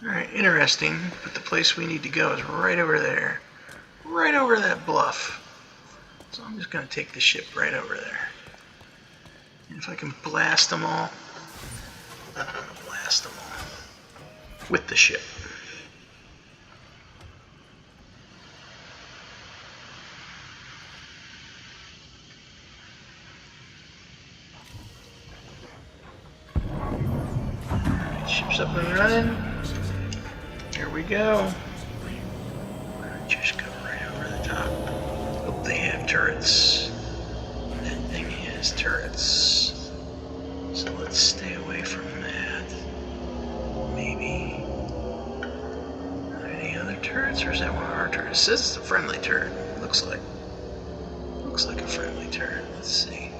A: Alright, interesting, but the place we need to go is right over there. Right over that bluff. So I'm just going to take the ship right over there. And if I can blast them all, I'm going to blast them all. With the ship. Alright, ship's up and running. Here we go. Just go right over the top. Hope they have turrets. That thing has turrets. So let's stay away from that. Maybe. Are there any other turrets, or is that one of our turrets? It says it's a friendly turret. Looks like a friendly turret. Let's see.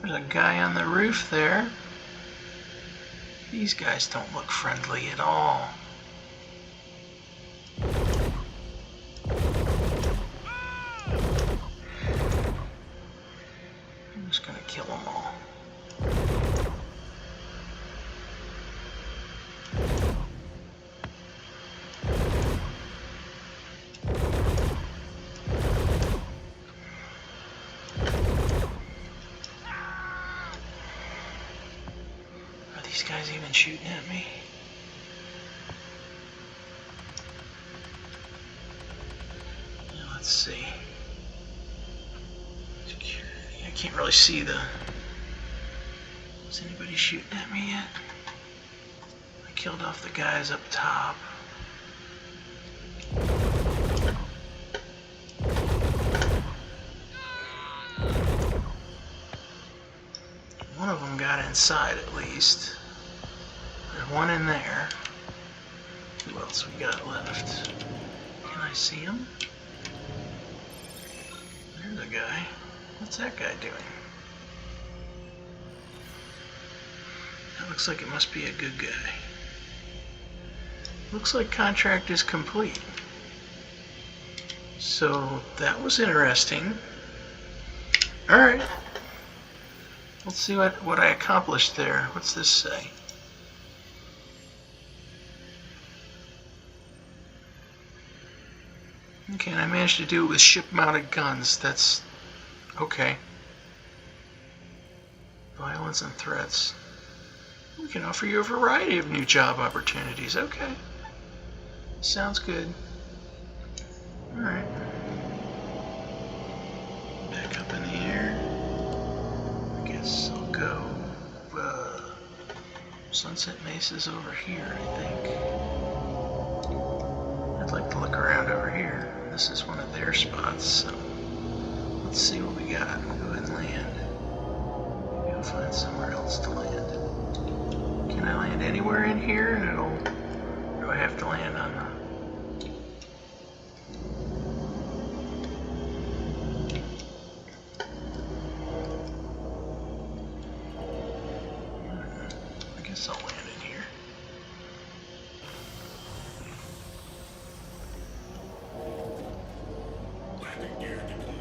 A: There's a guy on the roof there. These guys don't look friendly at all. I'm just gonna kill them all. these guys even shooting at me? Now, let's see. I can't really see the... Is anybody shooting at me yet? I killed off the guys up top. One of them got inside at least. There's one in there. Who else we got left? Can I see him? There's a guy. What's that guy doing? That looks like it must be a good guy. Looks like contract is complete. So that was interesting. Alright. Let's see what I accomplished there. What's this say? Okay, and I managed to do it with ship-mounted guns. That's okay. Violence and threats. We can offer you a variety of new job opportunities. Okay. Sounds good. Alright. Back up in the air. I guess I'll go. Sunset Mesa's over here, I think. I'd like to look around over here. This is one of their spots, so let's see what we got. We'll go ahead and land. Maybe I'll find somewhere else to land. Can I land anywhere in here? Or do I have to land on the... I guess I'll land in here.
E: Landing gear deployed.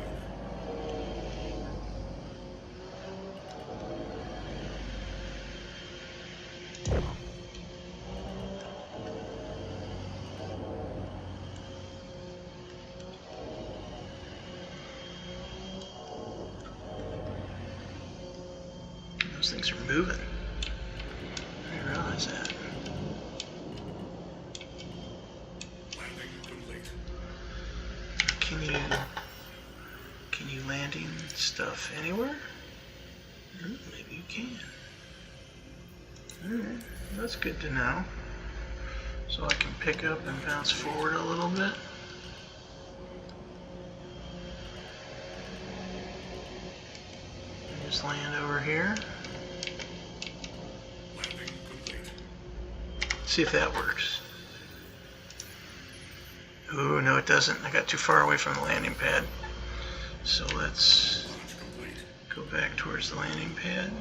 A: Those things are moving. I didn't realize that.
E: Landing complete.
A: Can you landing stuff anywhere? Maybe you can. Alright, that's good to know. So I can pick up and bounce forward a little bit. Just land over here.
E: Landing complete.
A: See if that works. Ooh, no it doesn't. I got too far away from the landing pad. So let's
E: Launch complete.
A: go back towards the landing pad.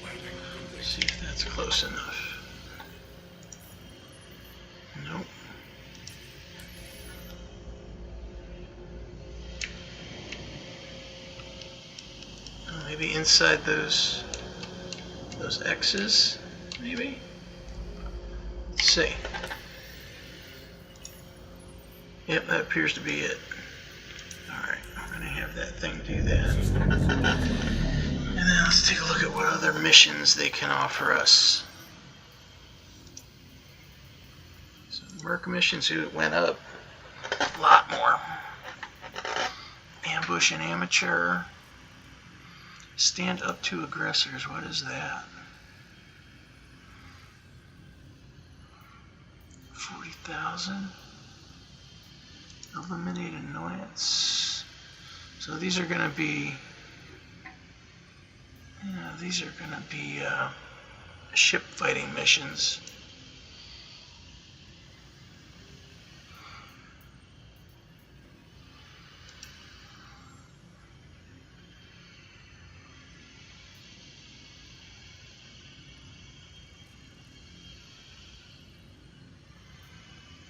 E: Landing complete.
A: See if that's close enough. Nope. Maybe inside those X's, maybe? Let's see. Yep, that appears to be it. Alright, I'm gonna have that thing do that. And then let's take a look at what other missions they can offer us. So Merc missions went up a lot more. Ambush and amateur. Stand up to aggressors. What is that? 40,000. Eliminate annoyance. So these are going to be. Yeah, these are going to be ship fighting missions.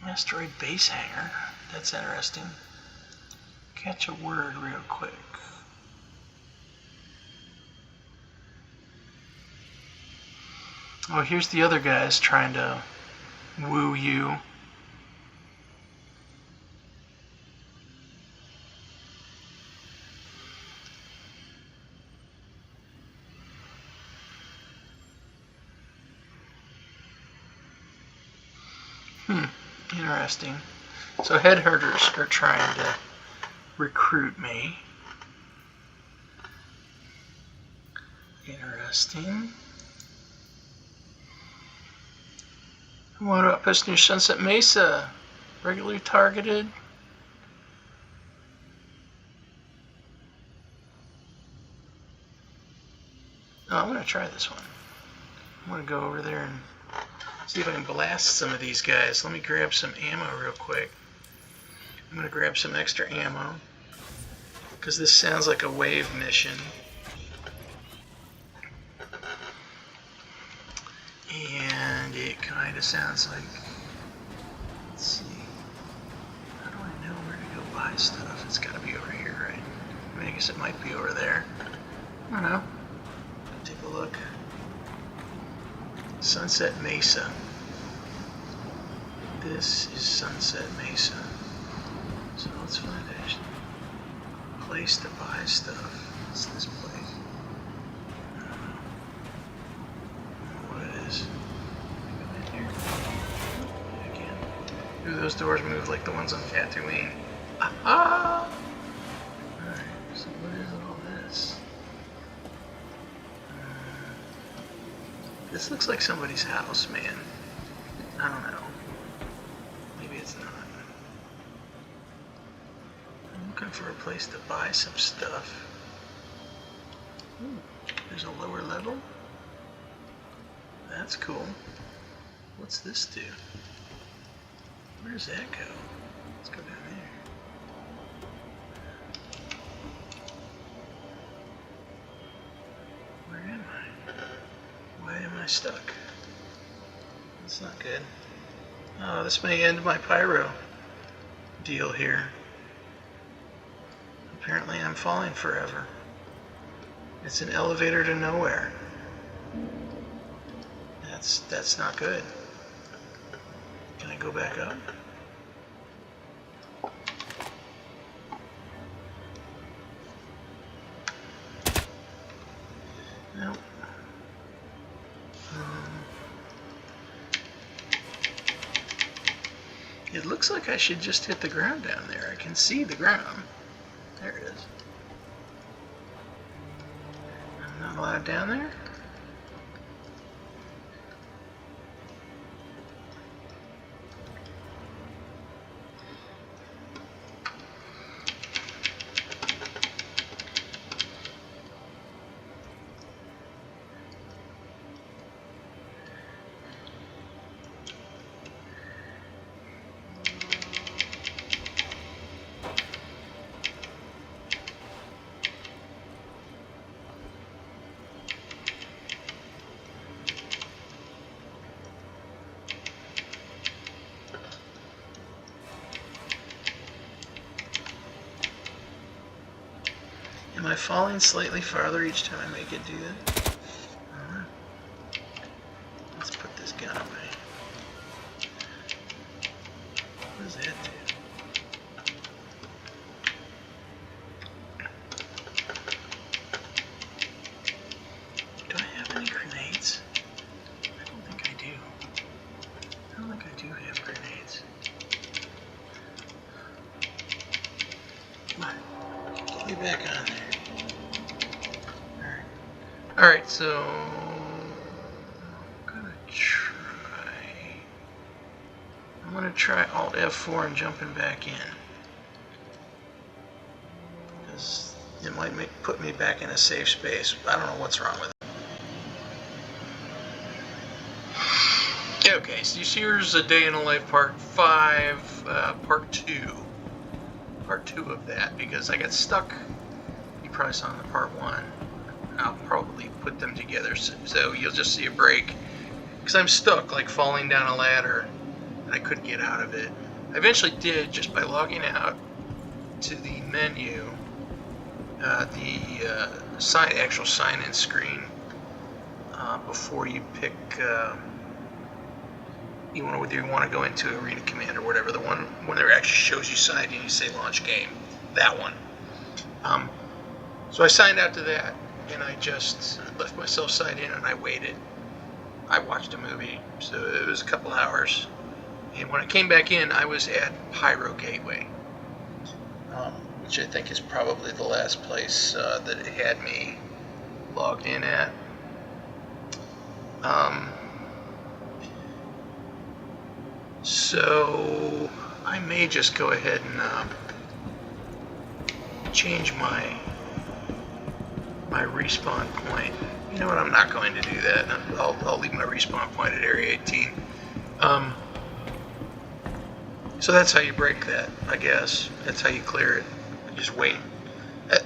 A: Asteroid base hangar. That's interesting. Catch a word real quick. Oh, here's the other guys trying to woo you. Interesting. So headhunters are trying to recruit me. Interesting. What about Pest near Sunset Mesa? Regularly targeted. Oh, I'm going to try this one. I'm going to go over there and see if I can blast some of these guys. Let me grab some ammo real quick. I'm going to grab some extra ammo because this sounds like a wave mission. And it kind of sounds like, let's see, how do I know where to go buy stuff? It's got to be over here, right? I mean, I guess it might be over there. I don't know. Take a look. Sunset Mesa. This is Sunset Mesa. So let's find a place to buy stuff. What's this place? Do those doors move like the ones on Tatooine? Aha! Alright, so what is all this? This looks like somebody's house, man. I don't know. Maybe it's not. I'm looking for a place to buy some stuff. Ooh, there's a lower level? That's cool. What's this do? Where does that go? Let's go down there. Where am I? Why am I stuck? That's not good. Oh, this may end my pyro deal here. Apparently I'm falling forever. It's an elevator to nowhere. That's not good. Can I go back up? Nope. It looks like I should just hit the ground down there. I can see the ground. There it is. I'm not allowed down there? Am I falling slightly farther each time I make it do that? I don't know. Let's put this gun away. What does that do? Do I have any grenades? I don't think I do. I don't think I do have grenades. Come on. Get me back on there. Alright, so I'm gonna try Alt F4 and jumping back in. Because it might put me back in a safe space. I don't know what's wrong with it. Okay, so here's A Day in the Life Part 5, Part 2. Part 2 of that, because I got stuck. You probably saw in the Part 1. I'll probably put them together so you'll just see a break, because I'm stuck, like falling down a ladder and I couldn't get out of it. I eventually did just by logging out to the menu, actual sign-in screen before you pick whether you want to go into Arena Command or whatever, the one when it actually shows you signed in, you say launch game, that one. So I signed out to that. And I just left myself signed in and I waited. I watched a movie, so it was a couple hours. And when I came back in, I was at Pyro Gateway, which I think is probably the last place that it had me logged in at. So I may just go ahead and change my respawn point. You know what? I'm not going to do that. I'll leave my respawn point at Area 18. So that's how you break that, I guess. That's how you clear it. You just wait.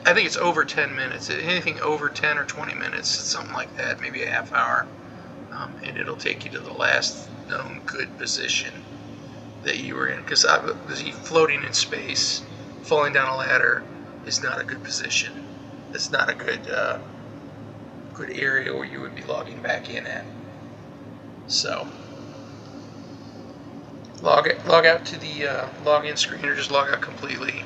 A: I think it's over 10 minutes. Anything over 10 or 20 minutes, something like that, maybe a half hour, and it'll take you to the last known good position that you were in. Because floating in space, falling down a ladder is not a good position. It's not a good good area where you would be logging back in at. So log out to the login screen, or just log out completely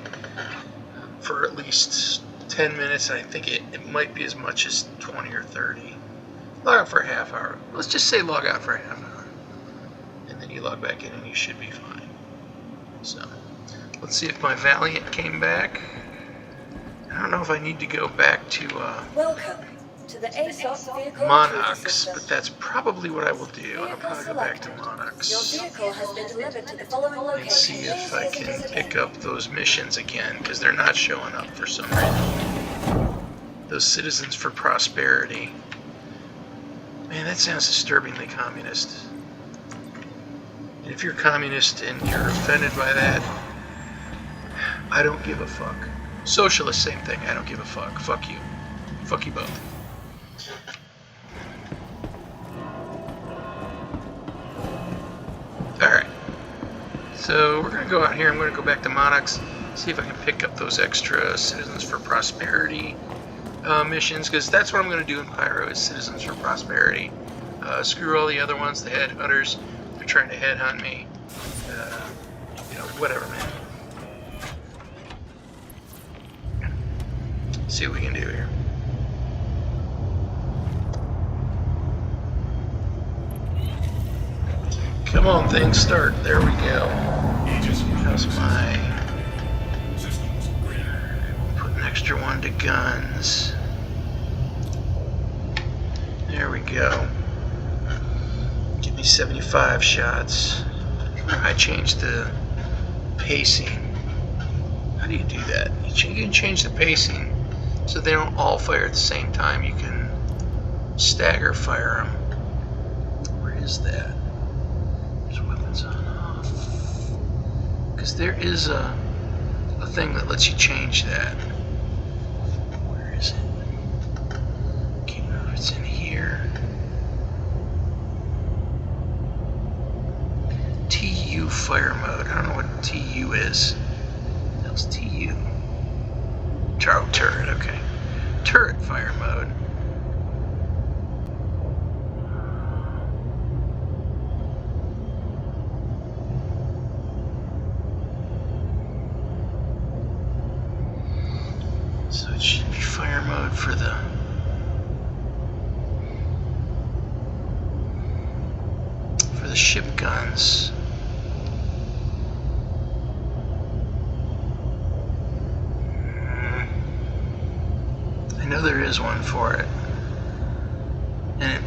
A: for at least 10 minutes. I think it might be as much as 20 or 30. Log out for a half hour. Let's just say log out for a half hour. And then you log back in and you should be fine. So let's see if my Valiant came back. I don't know if I need to go back to
D: Welcome to the ASOP vehicle retrieval
A: Monarchs,
D: system.
A: but that's probably what I will do. I'll probably go back to
D: Your
A: Monarchs
D: vehicle has been delivered to the following
A: and
D: location.
A: see if I
D: Please
A: can
D: visit
A: pick up those missions again, because they're not showing up for some reason. Those Citizens for Prosperity. Man, that sounds disturbingly communist. And if you're communist and you're offended by that, I don't give a fuck. Socialist, same thing. I don't give a fuck. Fuck you. Fuck you both. Alright. So we're going to go out here. I'm going to go back to Monarchs, see if I can pick up those extra Citizens for Prosperity missions, because that's what I'm going to do in Pyro, is Citizens for Prosperity. Screw all the other ones, the headhunters. They're trying to headhunt me. Whatever, man. See what we can do here. Come on, things start. There we go. How's my...
E: Systems green.
A: Put an extra one to guns. There we go. Give me 75 shots. I changed the pacing. How do you do that? You can change the pacing so they don't all fire at the same time. You can stagger fire them. Where is that? There's weapons on off. Because there is a thing that lets you change that. Where is it? Can't remember if it's in here. TU fire mode. I don't know what TU is. What else TU? Turret, okay. Turret fire mode. So it should be fire mode for the ship guns. I know there is one for it, and it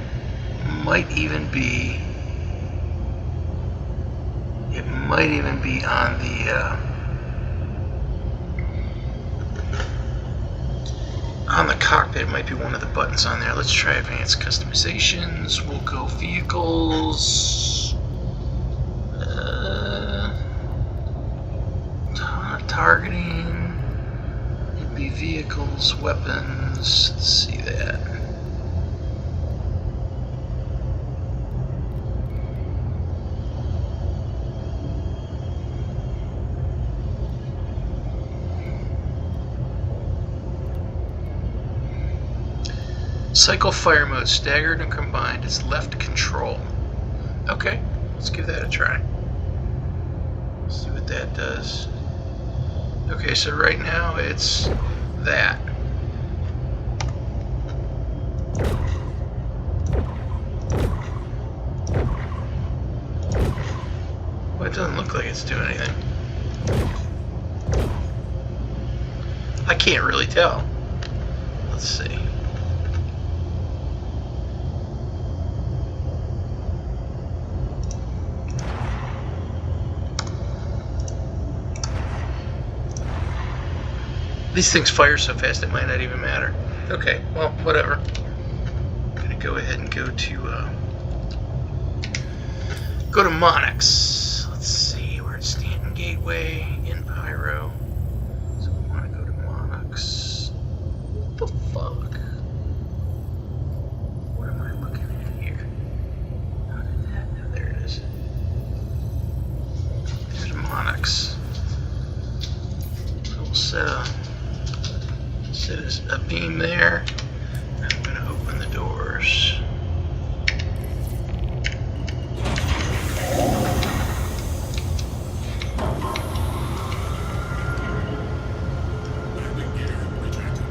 A: might even be on the cockpit. It might be one of the buttons on there. Let's try advanced customizations. We'll go vehicles. Targeting. It'd be vehicles, weapons. Let's see that. Cycle fire mode, staggered and combined. It's left control. Okay, let's give that a try. See what that does. Okay, so right now it's that. What it doesn't look like it's doing anything. I can't really tell. Let's see. These things fire so fast it might not even matter. Okay, well, whatever. I'm gonna go ahead and go to Monix. Let's see, we're at Stanton Gateway in Pyro. So we want to go to Monix. What the fuck? What am I looking at here? How did that? Oh, there it is. There's Monix. So we'll set a beam there. And I'm going to open the doors.
E: Landing gear rejected.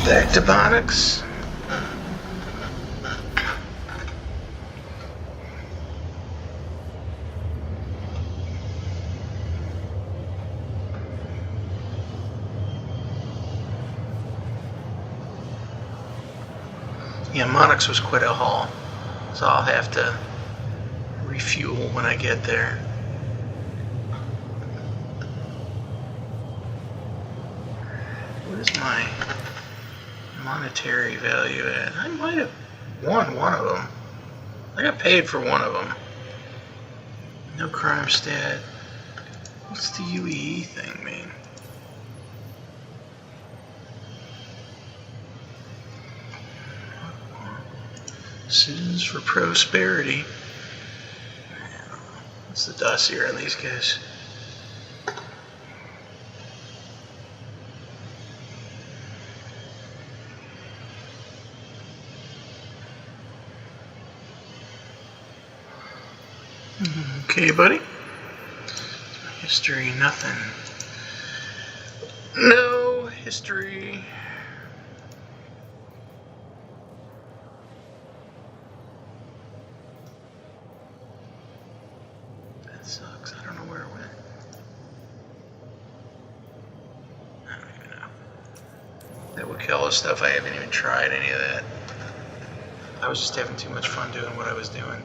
A: Back to Monix. Yeah, Monix was quite a haul, so I'll have to refuel when I get there. What is my monetary value at? I might have won one of them. I got paid for one of them. No crime stat. What's the UEE thing mean? Citizens for Prosperity. What's the dossier on these guys? Okay, buddy. History, nothing. No history. That sucks. I don't know where it went. I don't even know. That Wakela stuff, I haven't even tried any of that. I was just having too much fun doing what I was doing.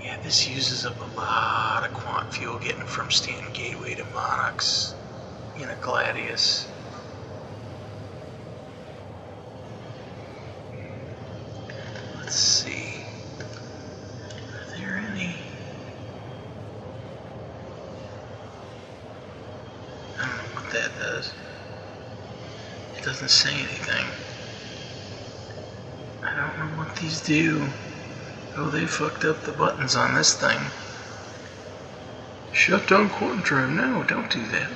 A: Yeah, this uses up a lot of quant fuel getting from Stanton Gateway to Monix in a Gladius. Let's see. Are there any? I don't know what that does. It doesn't say anything. I don't know what these do. Oh, they fucked up the buttons on this thing. Shut down quantum drive. No, don't do that.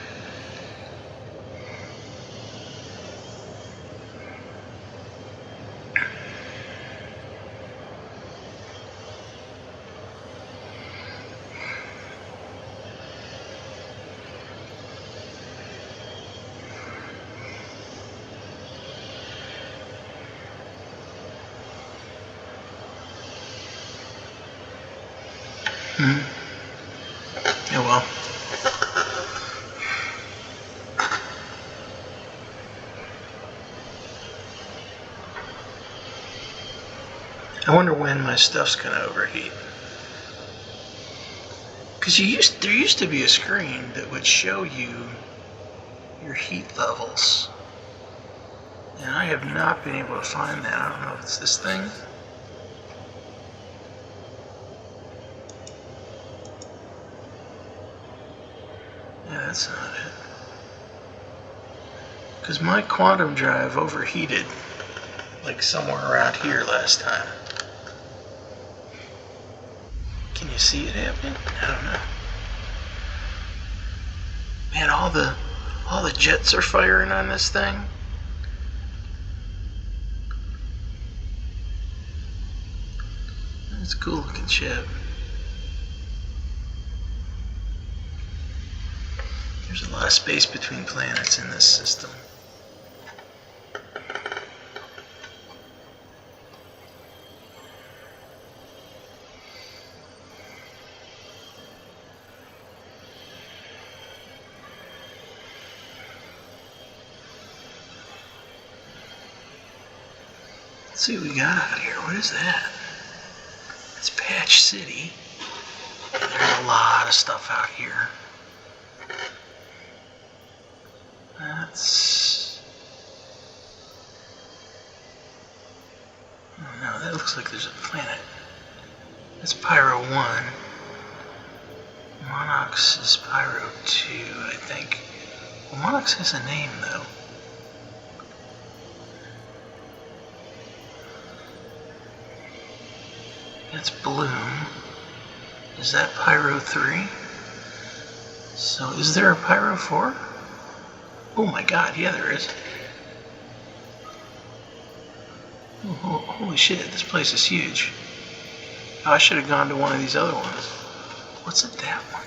A: Oh well. I wonder when my stuff's gonna overheat. Because there used to be a screen that would show you your heat levels. And I have not been able to find that. I don't know if it's this thing. Yeah, that's not it. Because my quantum drive overheated like somewhere around here last time. Can you see it happening? I don't know. Man, all the All the jets are firing on this thing. It's a cool looking ship. There's a lot of space between planets in this system. Let's see what we got out here. What is that? It's Patch City. There's a lot of stuff out here. That's... oh no, that looks like there's a planet. That's Pyro 1. Monox is Pyro 2, I think. Well, Monox has a name, though. That's Bloom. Is that Pyro 3? So is there a Pyro 4? Oh my god, yeah there is. Oh, holy shit, this place is huge. Oh, I should have gone to one of these other ones. What's at that one?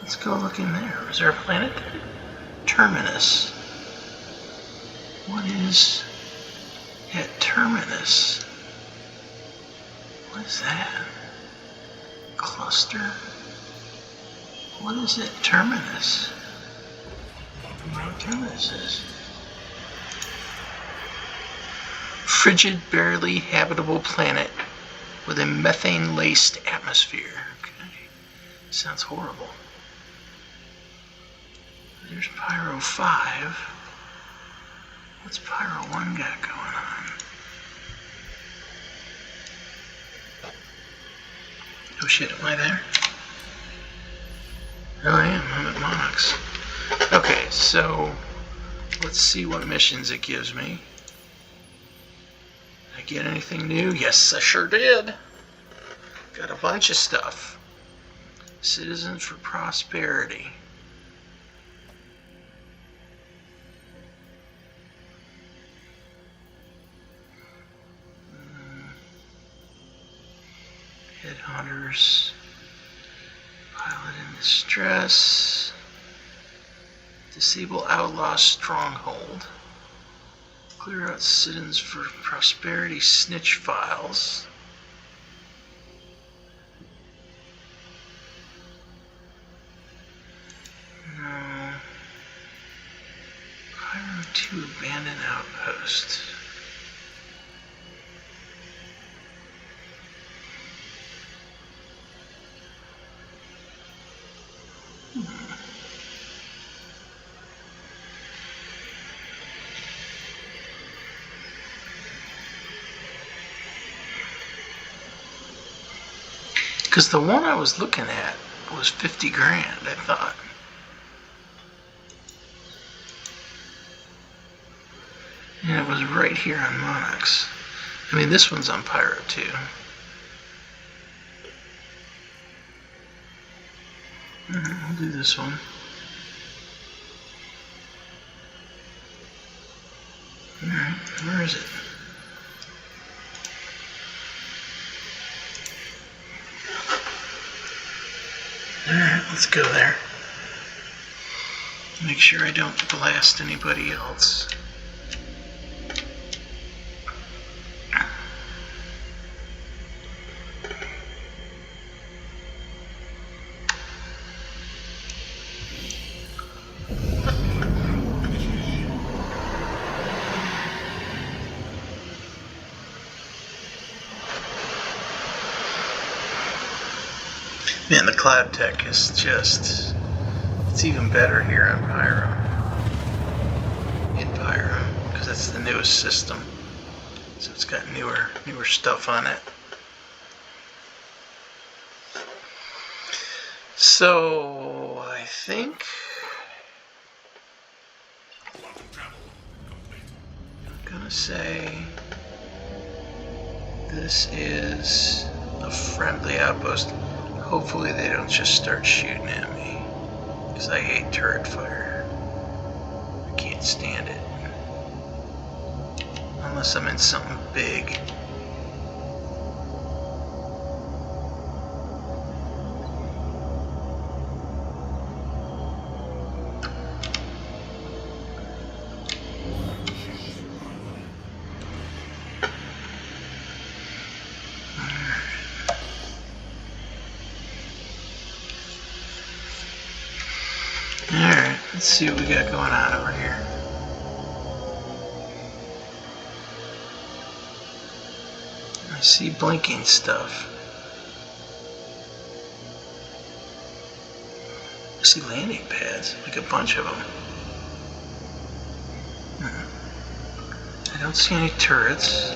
A: Let's go look in there. Is there a planet? Terminus. What is at Terminus? What is that? Cluster? What is it? Terminus? I don't know what Terminus is. Frigid, barely habitable planet with a methane-laced atmosphere. Okay. Sounds horrible. There's Pyro 5. What's Pyro 1 got going on? Oh shit, am I there? Oh, I am. I'm at Monox. Okay, so let's see what missions it gives me. Did I get anything new? Yes, I sure did. Got a bunch of stuff. Citizens for Prosperity. Headhunters, pilot in distress, disable outlaw stronghold, clear out citizens for prosperity snitch files, no, Pyro 2 abandoned outpost. Because the one I was looking at was 50 grand, I thought. And it was right here on Monox. I mean, this one's on Pyro 2. I'll do this one. Alright, where is it? Alright, let's go there. Make sure I don't blast anybody else. Man, the cloud tech is just, it's even better here on Pyro. In Pyro, because that's the newest system. So it's got newer stuff on it. So, I think
E: Quantum travel complete.
A: I'm gonna say this is a friendly outpost. Hopefully they don't just start shooting at me, because I hate turret fire. I can't stand it. Unless I'm in something big. Alright, let's see what we got going on over here. I see blinking stuff. I see landing pads, like a bunch of them. I don't see any turrets.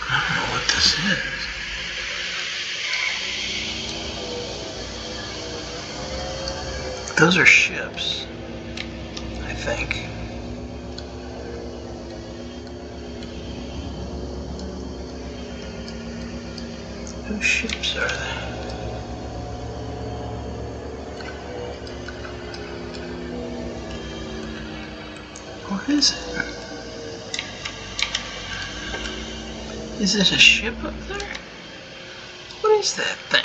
A: I don't know what this is. Those are ships, I think. Whose ships are they? What is it? Is it a ship up there? What is that thing?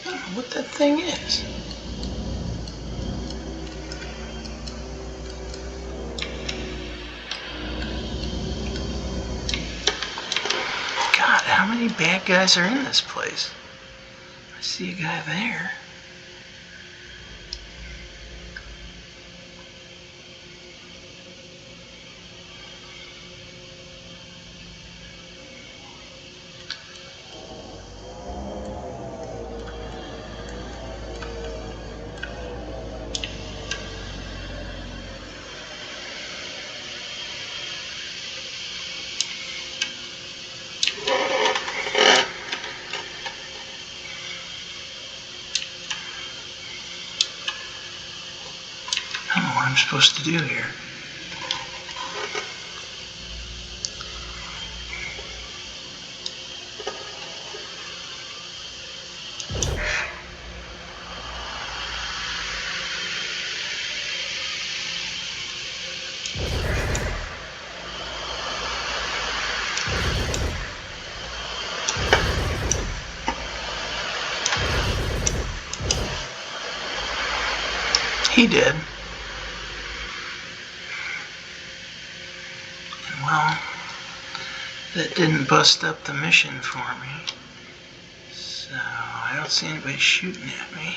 A: I don't know what that thing is. God, how many bad guys are in this place? I see a guy there. I don't know what I'm supposed to do here. He did. Well, that didn't bust up the mission for me. So, I don't see anybody shooting at me.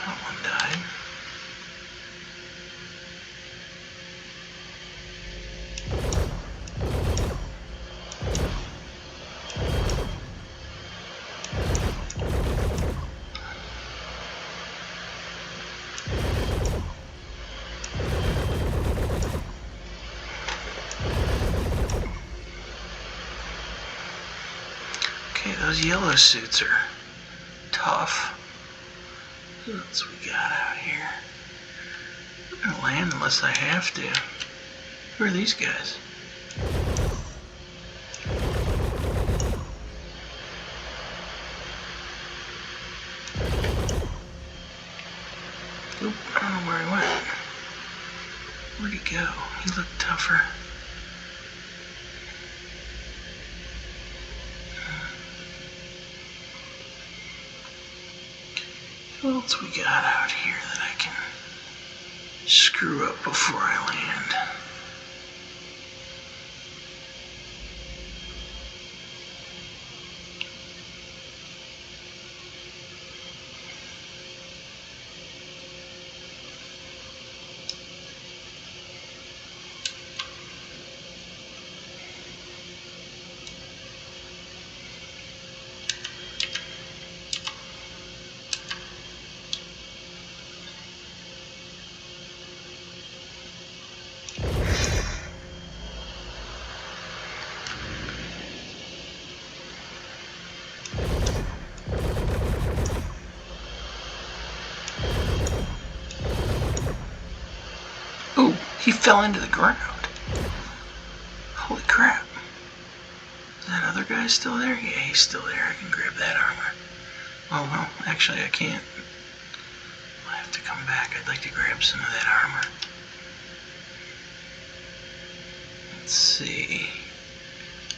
A: That one died. Okay, those yellow suits are tough. What else we got out here? I'm gonna land unless I have to. Who are these guys? Oop, I don't know where he went. Where'd he go? He looked tougher. What else we got out here that I can screw up before I land. Ooh, he fell into the ground. Holy crap. Is that other guy still there? Yeah, he's still there. I can grab that armor. Oh, well, actually I can't. I have to come back. I'd like to grab some of that armor. Let's see.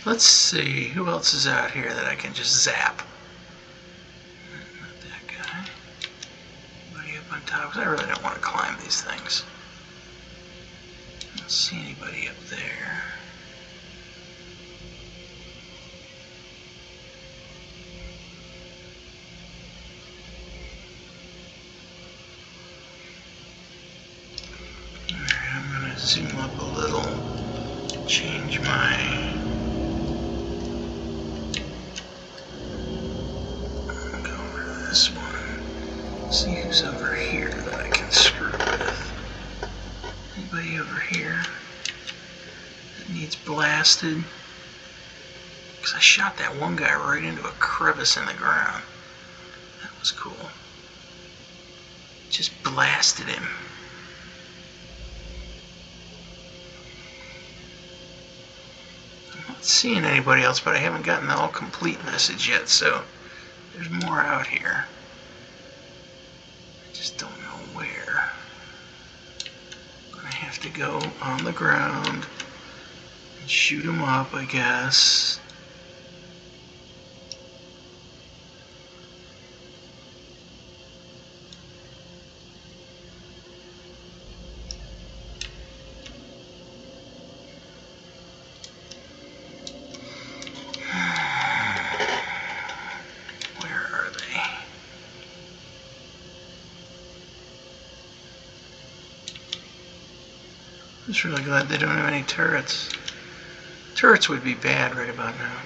A: Let's see. Who else is out here that I can just zap? Not that guy. Anybody up on top? 'Cause I really don't want to climb these things. I don't see anybody up there. Alright, I'm gonna zoom up a little. Change my... Go over to this one. See who's over here that I can screw with. Anybody over here that needs blasted? Because I shot that one guy right into a crevice in the ground. That was cool. Just blasted him. I'm not seeing anybody else, but I haven't gotten the all complete message yet, so there's more out here. I just don't know where. I'm gonna have to go on the ground and shoot him up, I guess. Where are they? I'm just really glad they don't have any turrets. Turrets would be bad right about now.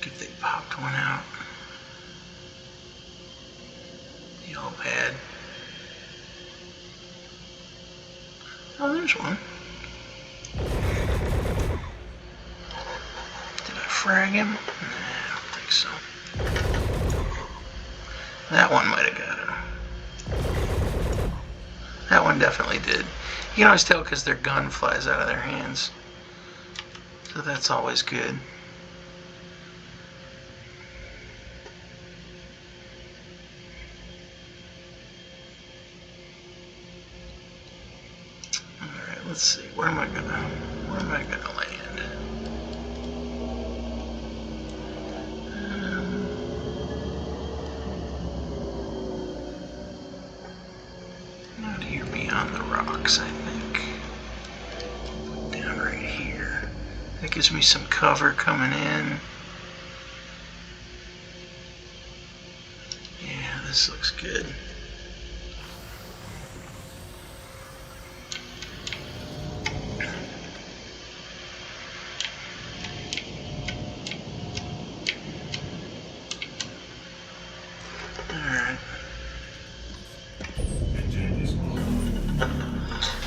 A: If they popped one out. Be all bad. Oh, there's one. Did I frag him? Nah, I don't think so. That one might have got him. That one definitely did. You can always tell because their gun flies out of their hands. So that's always good. Alright, let's see. Where am I gonna land? Not here beyond the rocks, I think. Down right here. That gives me some cover coming in. Yeah, this looks good. Alright.
E: Engine is on.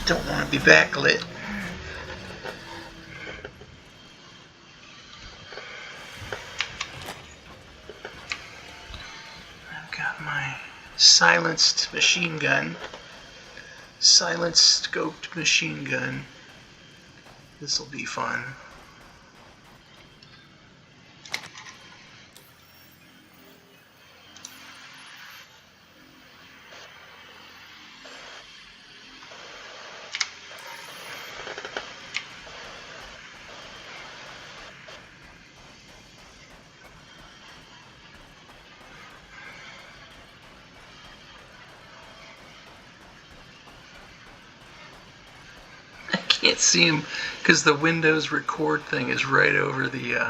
A: Don't want to be backlit. I've got my silenced machine gun. Silenced scoped machine gun. This'll be fun. can't see him because the Windows record thing is right over the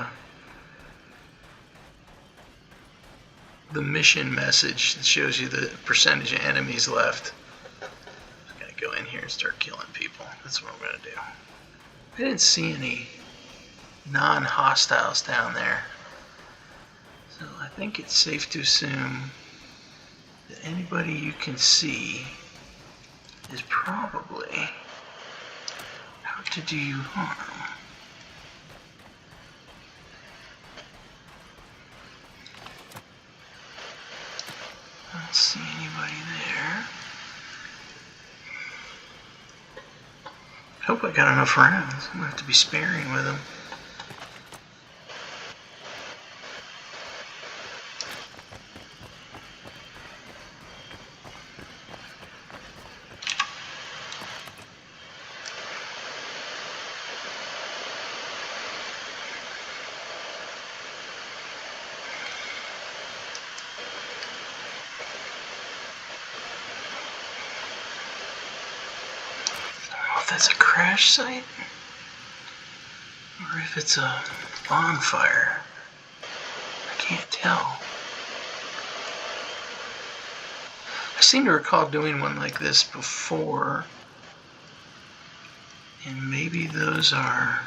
A: mission message that shows you the percentage of enemies left. I'm gonna go in here and start killing people. That's what I'm gonna do. I didn't see any non-hostiles down there, so I think it's safe to assume that anybody you can see is probably out to do you harm. I don't see anybody there. Hope I got enough rounds. I'm gonna have to be sparing with them. If that's a crash site or if it's a bonfire, I can't tell. I seem to recall doing one like this before, and maybe those are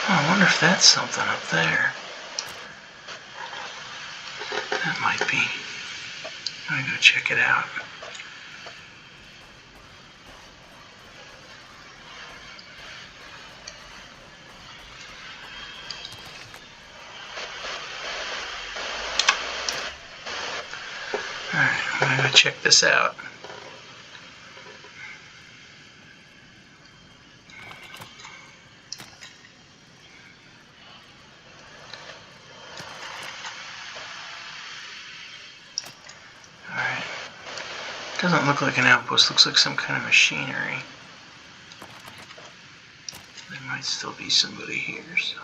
A: I wonder if that's something up there. That might be. I'm gonna go check it out. Alright, I'm gonna go check this out. Doesn't look like an outpost, looks like some kind of machinery. There might still be somebody here, so.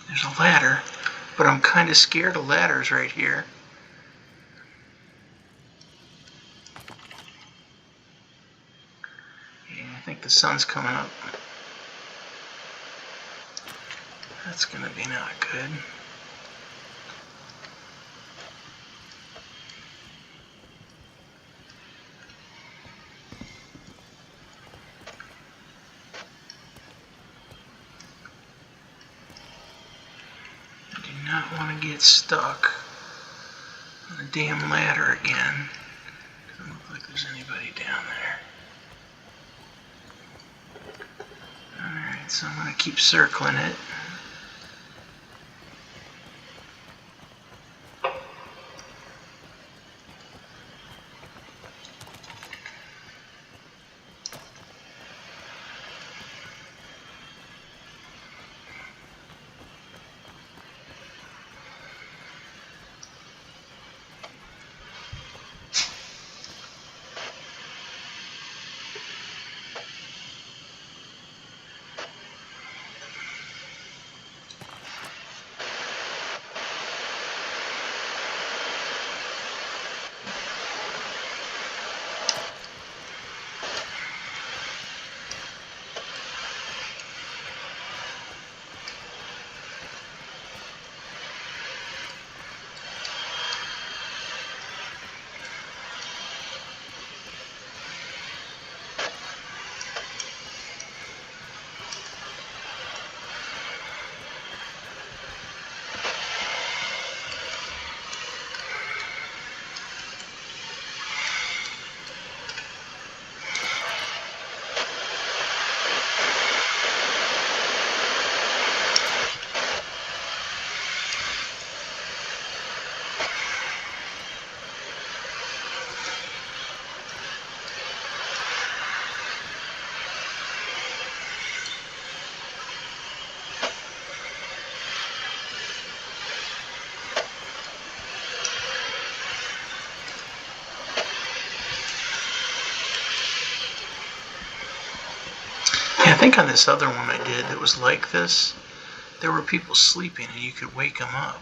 A: There's a ladder, but I'm kind of scared of ladders right here. Yeah, I think the sun's coming up. That's gonna be not good. I do not want to get stuck on the damn ladder again. Doesn't look like there's anybody down there. Alright, so I'm gonna keep circling it. think on this other one I did that was like this, there were people sleeping and you could wake them up.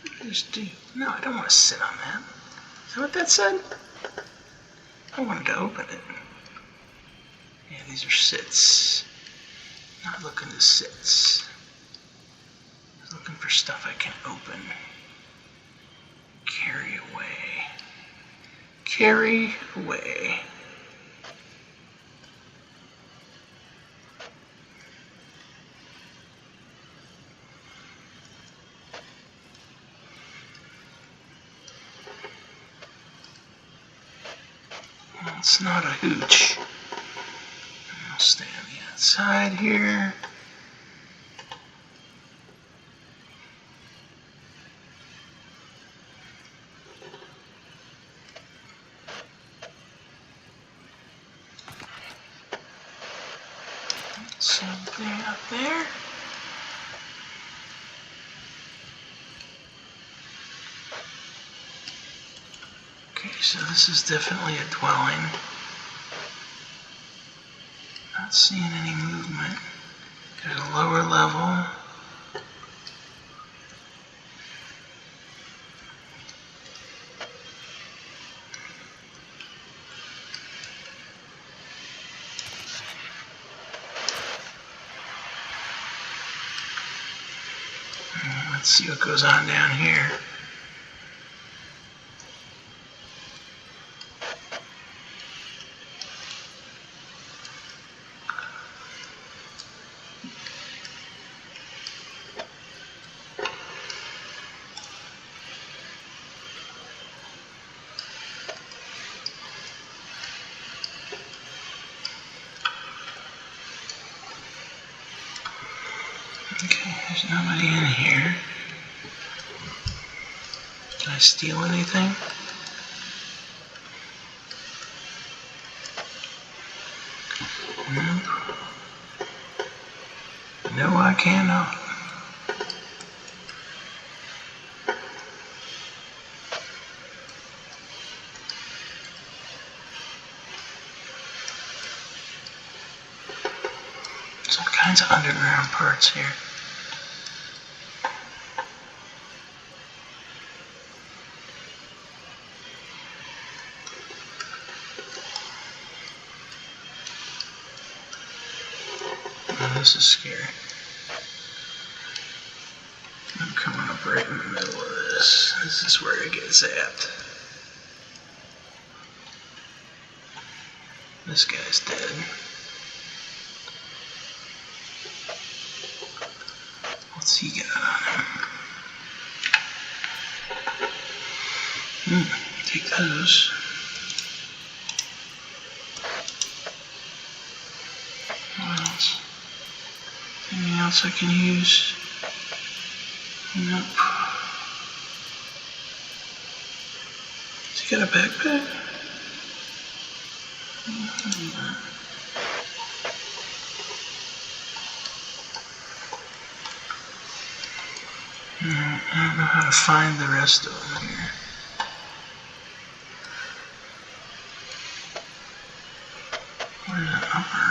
A: What did I just do? No, I don't want to sit on that. Is that what that said? I wanted to open it. Yeah, these are sits. Not looking to sits. Looking for stuff I can open. Carry away. Carry away. Well, it's not a hooch. I'll stay on the outside here. Something up there. Okay, so this is definitely a dwelling. Not seeing any movement. There's a lower level. Let's see what goes on down here. Okay, there's nobody in here. Can I steal anything? No. No, I cannot. Some kinds of underground parts here. Oh, this is scary. I'm coming up right in the middle of this. This is where it gets zapped. This guy's dead. What's he got on him? Take those. What else? Anything else I can use? Nope. Has he got a backpack? I don't know how to find the rest of them here. Where's the upper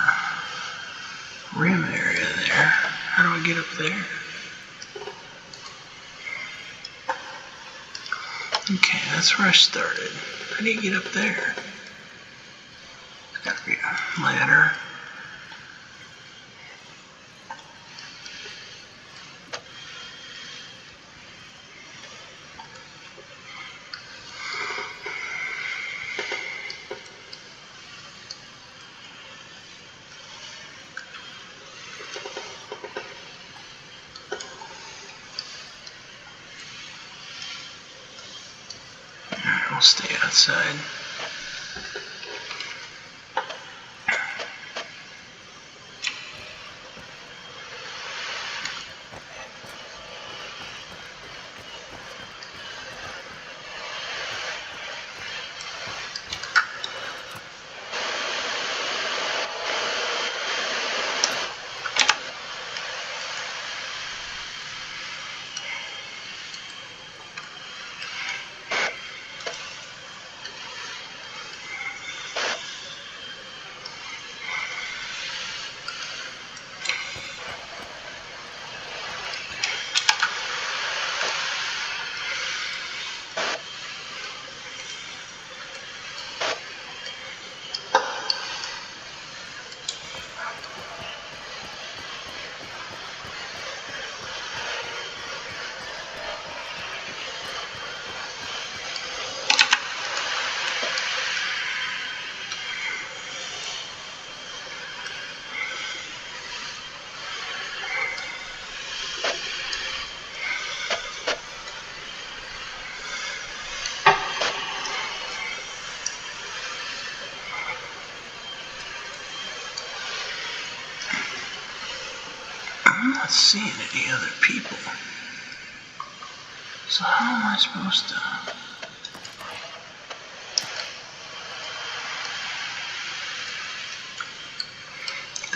A: rim area there? How do I get up there? Okay, that's where I started. How do you get up there? There's gotta be a ladder. I'll stay outside. I'm not seeing any other people. So how am I supposed to...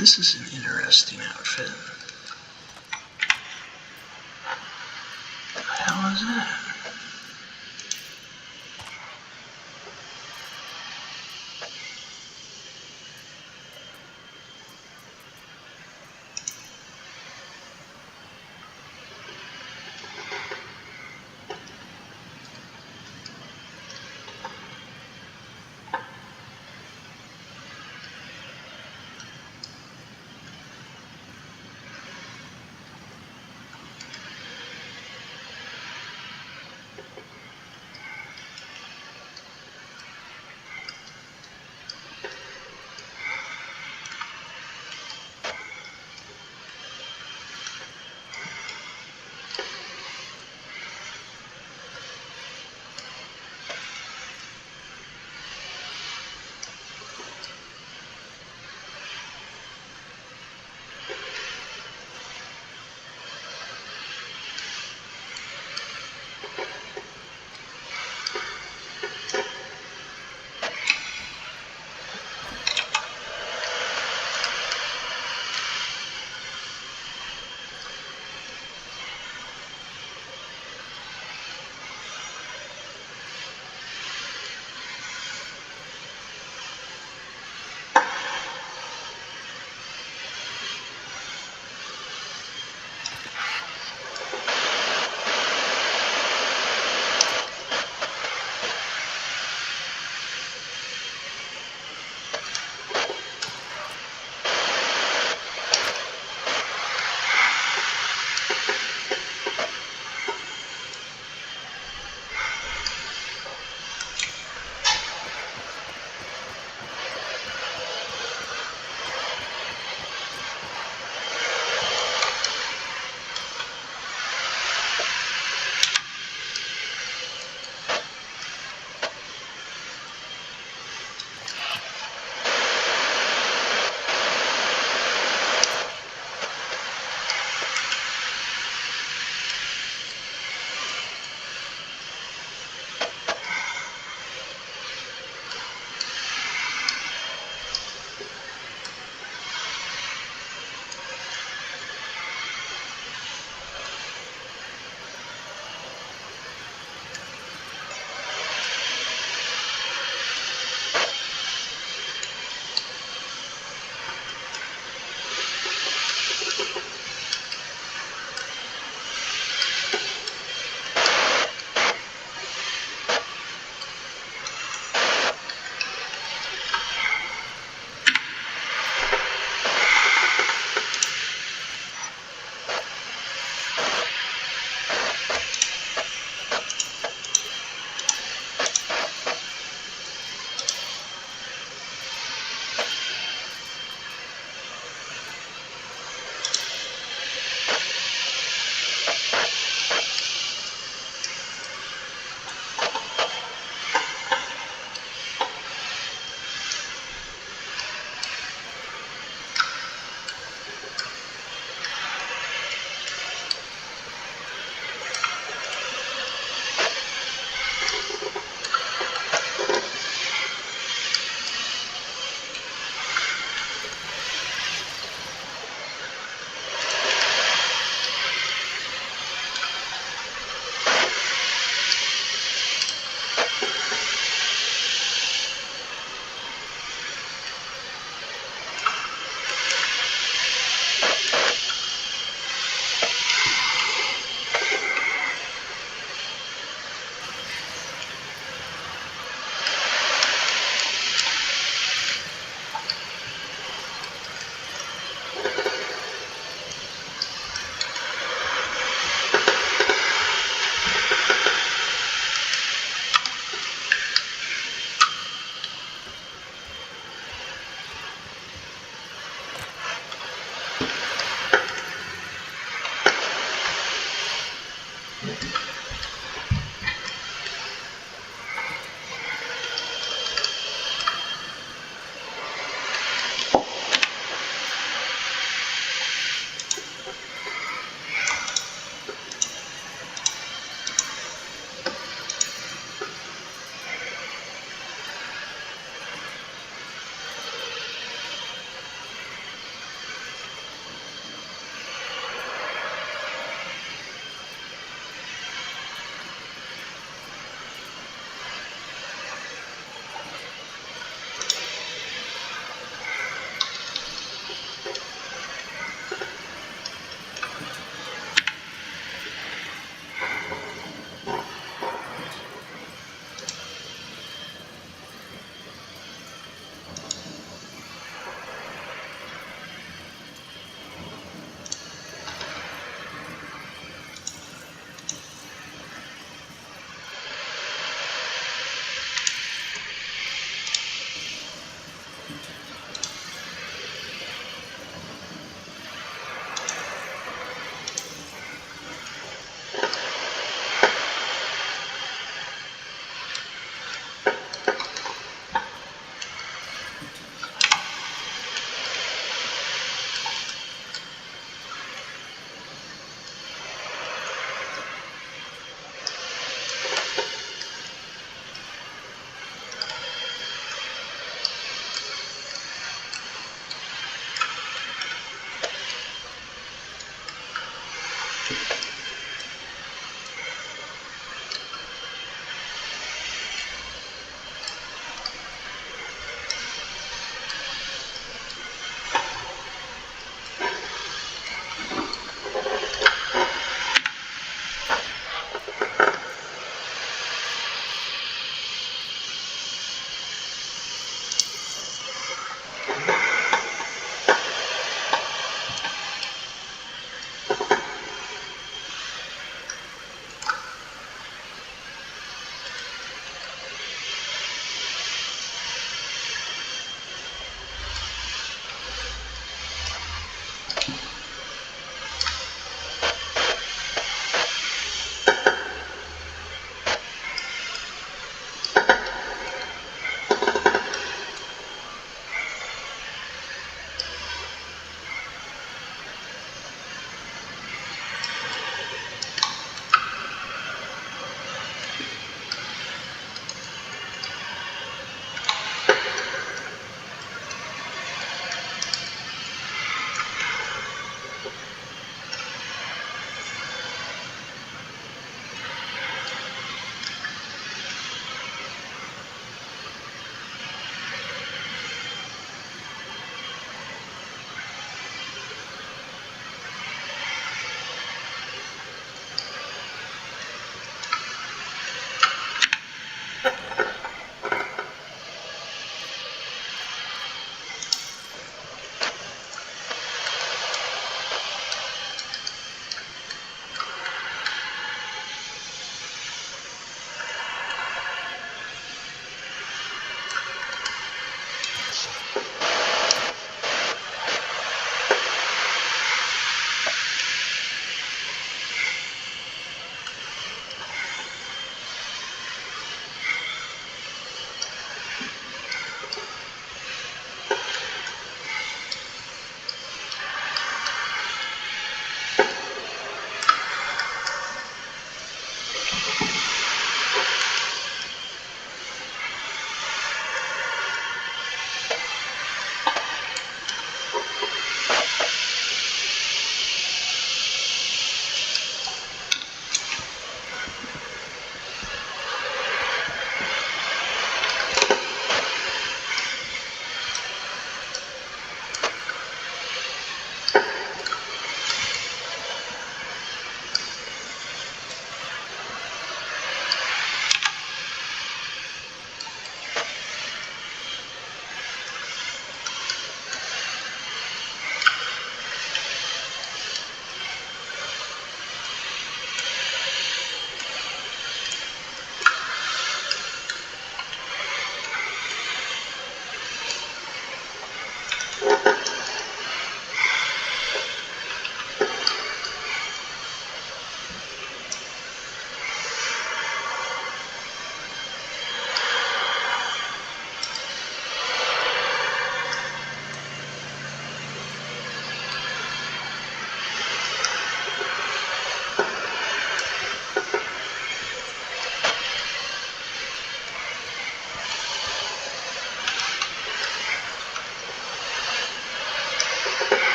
A: This is an interesting outfit. What the hell is that?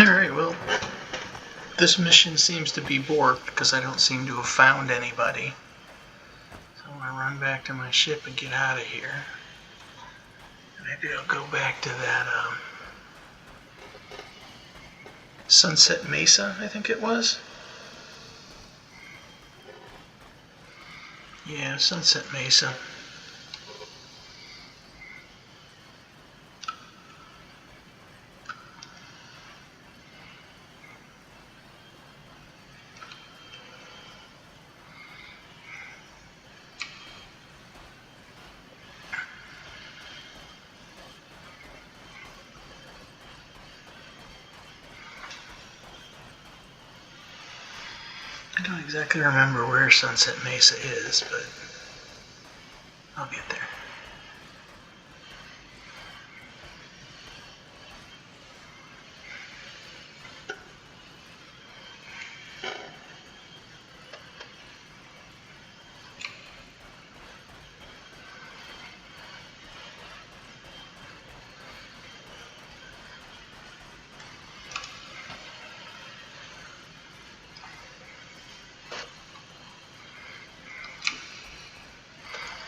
A: Alright, well, this mission seems to be borked because I don't seem to have found anybody. So I'm gonna run back to my ship and get out of here. Maybe I'll go back to that Sunset Mesa, I think it was. Yeah, Sunset Mesa. I don't exactly remember where Sunset Mesa is, but I'll get there.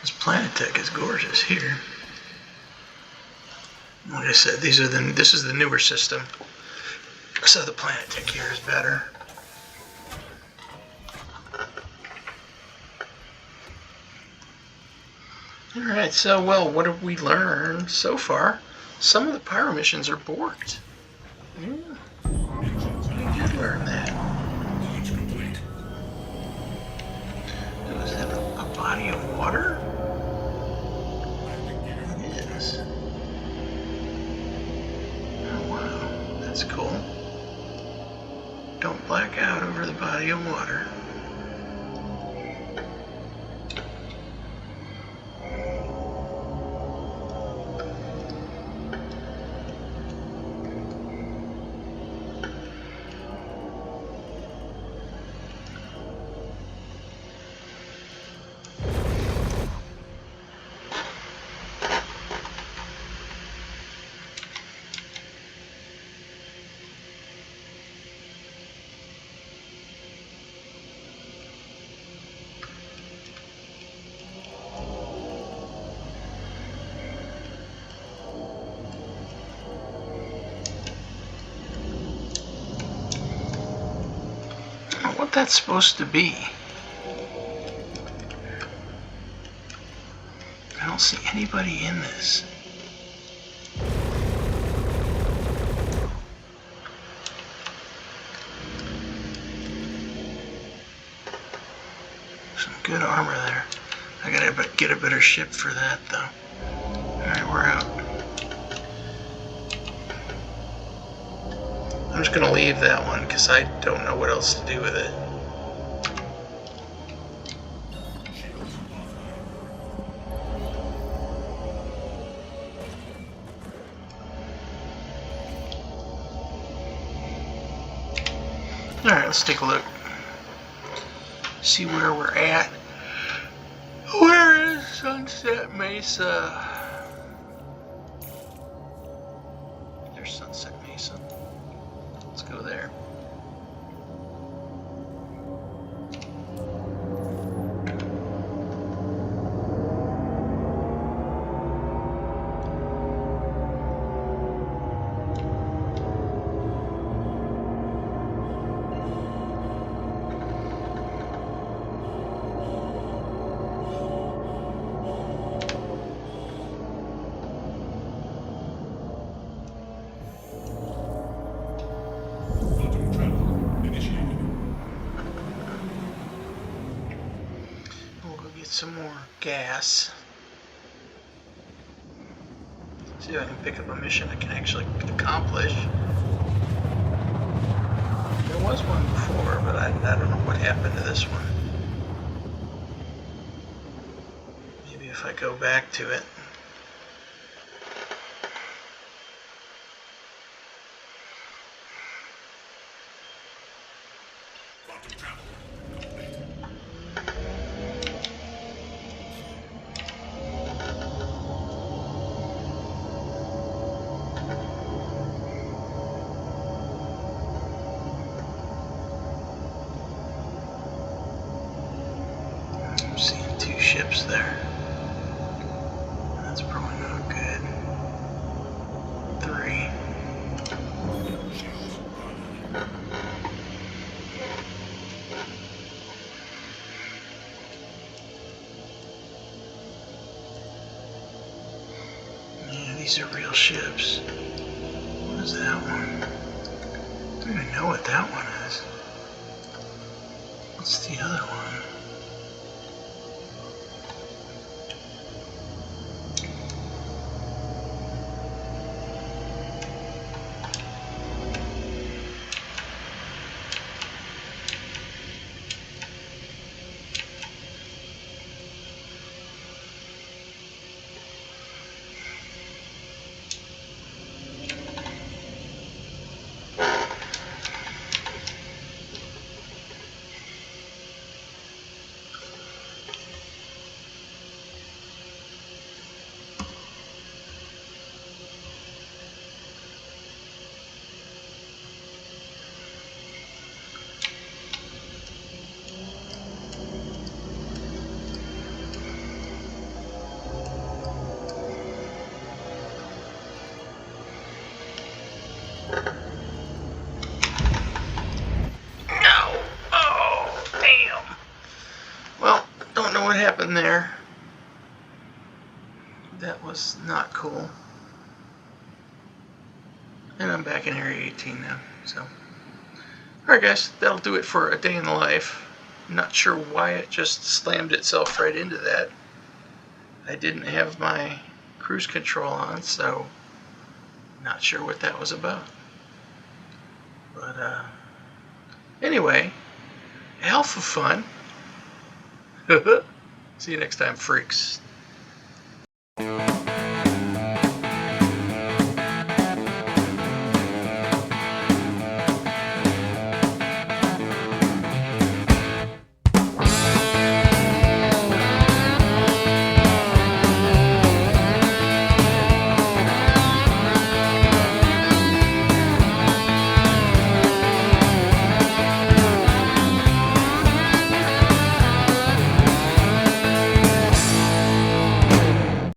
A: This Planetech is gorgeous here. Like I said, this is the newer system, so the Planetech here is better. Alright, so, well, what have we learned so far? Some of the pyro missions are borked. Yeah, we did learn that.
E: Launch complete.
A: Is that a body of water? It is. Oh, wow, that's cool. Don't black out over the body of water. What that's supposed to be. I don't see anybody in this. Some good armor there. I gotta get a better ship for that though. Alright, we're out. I'm just gonna leave that one because I don't know what else to do with it. Alright, let's take a look. See where we're at. Where is Sunset Mesa? There's Sunset Mesa. Let's go there.
E: Quantum travel initiated.
A: We'll go get some more gas. See if I can pick up a mission I can actually accomplish. There was one before, but I don't know what happened to this one. Maybe if I go back to it.
E: Quantum travel.
A: ships there. That's probably not good. 3. Yeah, these are real ships. What is that one? I don't even know what that one is. What's the other one? No! Oh, damn! Well, don't know what happened there. That was not cool. And I'm back in Area 18 now, so. Alright guys, that'll do it for a day in the life. I'm not sure why it just slammed itself right into that. I didn't have my cruise control on, so not sure what that was about. But anyway, alpha fun. See you next time, freaks.